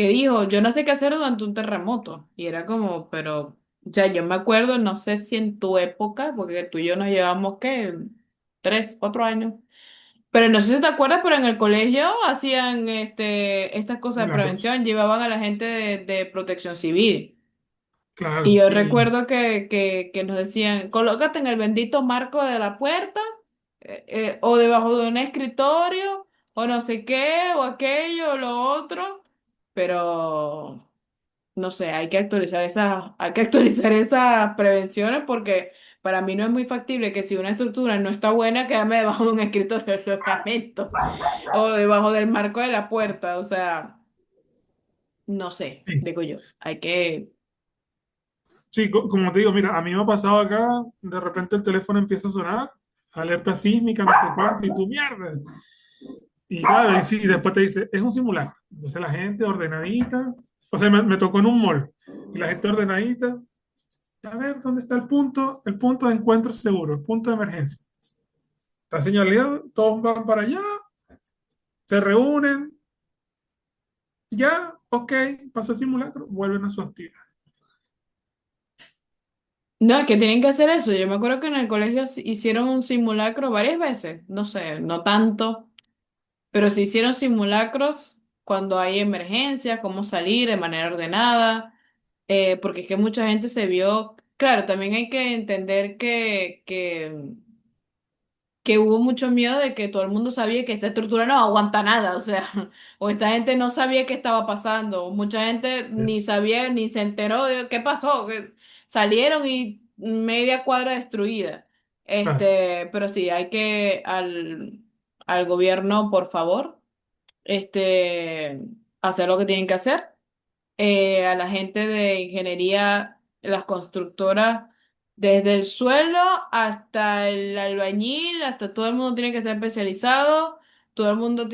dijo, yo no sé qué hacer durante un terremoto. Y era como, pero, o sea, yo me acuerdo, no sé si en tu época, porque tú y yo nos llevamos, ¿qué? 3, 4 años. Pero no sé si te acuerdas, pero en el colegio hacían estas cosas de Milagros. prevención, llevaban a la gente de protección civil. Y Claro, yo sí, recuerdo que nos decían, colócate en el bendito marco de la puerta, o debajo de un escritorio, o no sé qué, o aquello, o lo otro. Pero no sé, hay que actualizar esas prevenciones porque para mí no es muy factible que si una estructura no está buena, quedarme debajo de un escritorio de alojamiento o debajo del marco de la puerta. O sea, no sé, sí. digo yo, hay que... Sí, como te digo, mira, a mí me ha pasado acá, de repente el teléfono empieza a sonar, alerta sísmica, no sé cuánto, y tú, mierda. Y claro, y sí, y después te dice, es un simulacro. Entonces la gente ordenadita, o sea, me tocó en un mall, y la gente ordenadita, a ver, ¿dónde está el punto? El punto de encuentro seguro, el punto de emergencia. Está señalado, todos van para allá, se reúnen, ya, ok, pasó el simulacro, vuelven a su actividad. No, es que tienen que hacer eso. Yo me acuerdo que en el colegio hicieron un simulacro varias veces, no sé, no tanto, pero se hicieron simulacros cuando hay emergencias, cómo salir de manera ordenada. Porque es que mucha gente se vio, claro, también hay que entender que hubo mucho miedo de que todo el mundo sabía que esta estructura no aguanta nada, o sea, o esta gente no sabía qué estaba pasando, o mucha gente ni sabía ni se enteró de qué pasó, que salieron y media cuadra destruida. Claro, Pero sí, hay que al gobierno, por favor, hacer lo que tienen que hacer, a la gente de ingeniería, las constructoras, desde el suelo hasta el albañil, hasta todo el mundo tiene que estar especializado, todo el mundo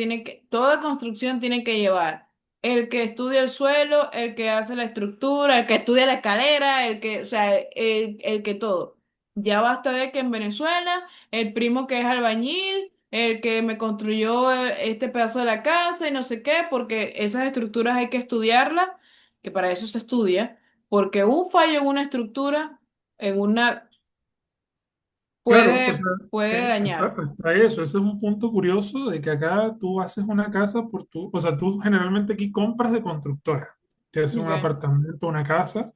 toda construcción tiene que llevar el que estudia el suelo, el que hace la estructura, el que estudia la escalera, o sea, el que todo. Ya basta de que en Venezuela, el primo que es albañil, el que me construyó este pedazo de la casa y no sé qué, porque esas estructuras hay que estudiarlas, que para eso se estudia, porque un fallo en una estructura, en una, claro, o sea, puede dañar. hasta eso, ese es un punto curioso de que acá tú haces una casa o sea, tú generalmente aquí compras de constructora, te haces un Okay. apartamento, una casa.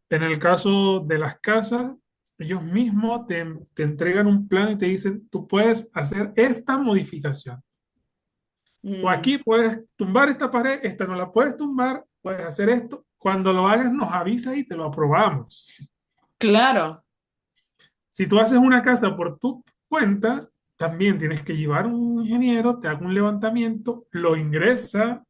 En el caso de las casas, ellos mismos te entregan un plan y te dicen, tú puedes hacer esta modificación. O Mm, aquí puedes tumbar esta pared, esta no la puedes tumbar, puedes hacer esto. Cuando lo hagas, nos avisas y te lo aprobamos. claro, Si tú haces una casa por tu cuenta, también tienes que llevar un ingeniero, te haga un levantamiento, lo ingresa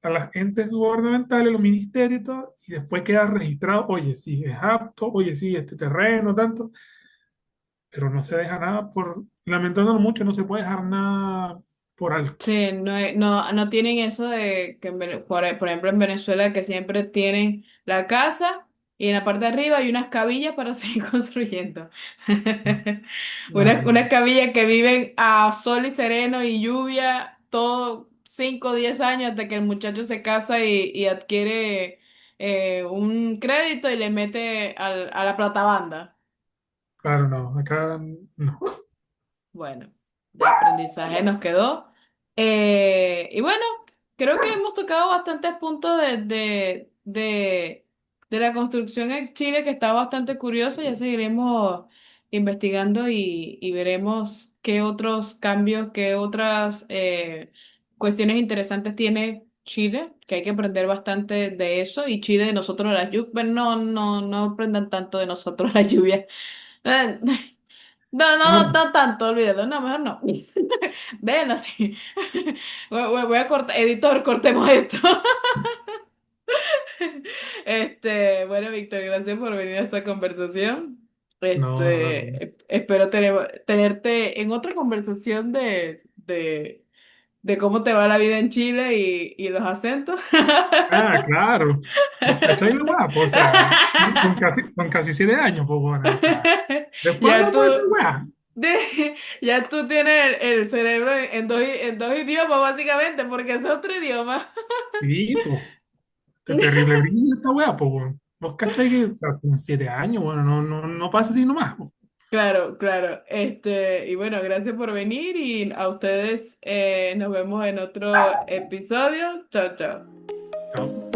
a las entes gubernamentales, los ministerios y todo, y después queda registrado, oye, sí, es apto, oye, sí, este terreno, tanto, pero no se deja nada lamentándolo mucho, no se puede dejar nada por alto. sí, no tienen eso de que, por ejemplo, en Venezuela que siempre tienen la casa y en la parte de arriba hay unas cabillas para seguir construyendo. No, Unas, no, unas no. cabillas que viven a sol y sereno y lluvia todo 5 o 10 años hasta que el muchacho se casa y adquiere un crédito y le mete a la platabanda. Claro, no, acá no. Bueno, de aprendizaje nos quedó. Y bueno, creo que hemos tocado bastantes puntos de la construcción en Chile que está bastante curiosa. Ya seguiremos investigando y veremos qué otros cambios, qué otras cuestiones interesantes tiene Chile, que hay que aprender bastante de eso. Y Chile de nosotros las lluvias. Bueno, no aprendan tanto de nosotros las lluvias. Bueno, No tanto, olvídalo. No, mejor no. Ven así. Voy a cortar, editor, cortemos esto. Bueno, Víctor, gracias por venir a esta conversación. no, no. Espero tenerte en otra conversación de cómo te va la vida en Chile y los acentos. Ah, claro. ¿Vos cacháis lo guapo? O sea, son casi 7 años, pues bueno, o sea, después Ya no puede ser tú, weá. ya tú tienes el cerebro en dos idiomas, básicamente, porque es otro idioma. Sí, pues, qué terrible brillo esta weá, pues bueno. ¿Vos cacháis que o sea, son 7 años? Bueno, no pasa así nomás, po. Claro, claro. Y bueno, gracias por venir y a ustedes nos vemos en otro episodio. Chao, chao. Chao.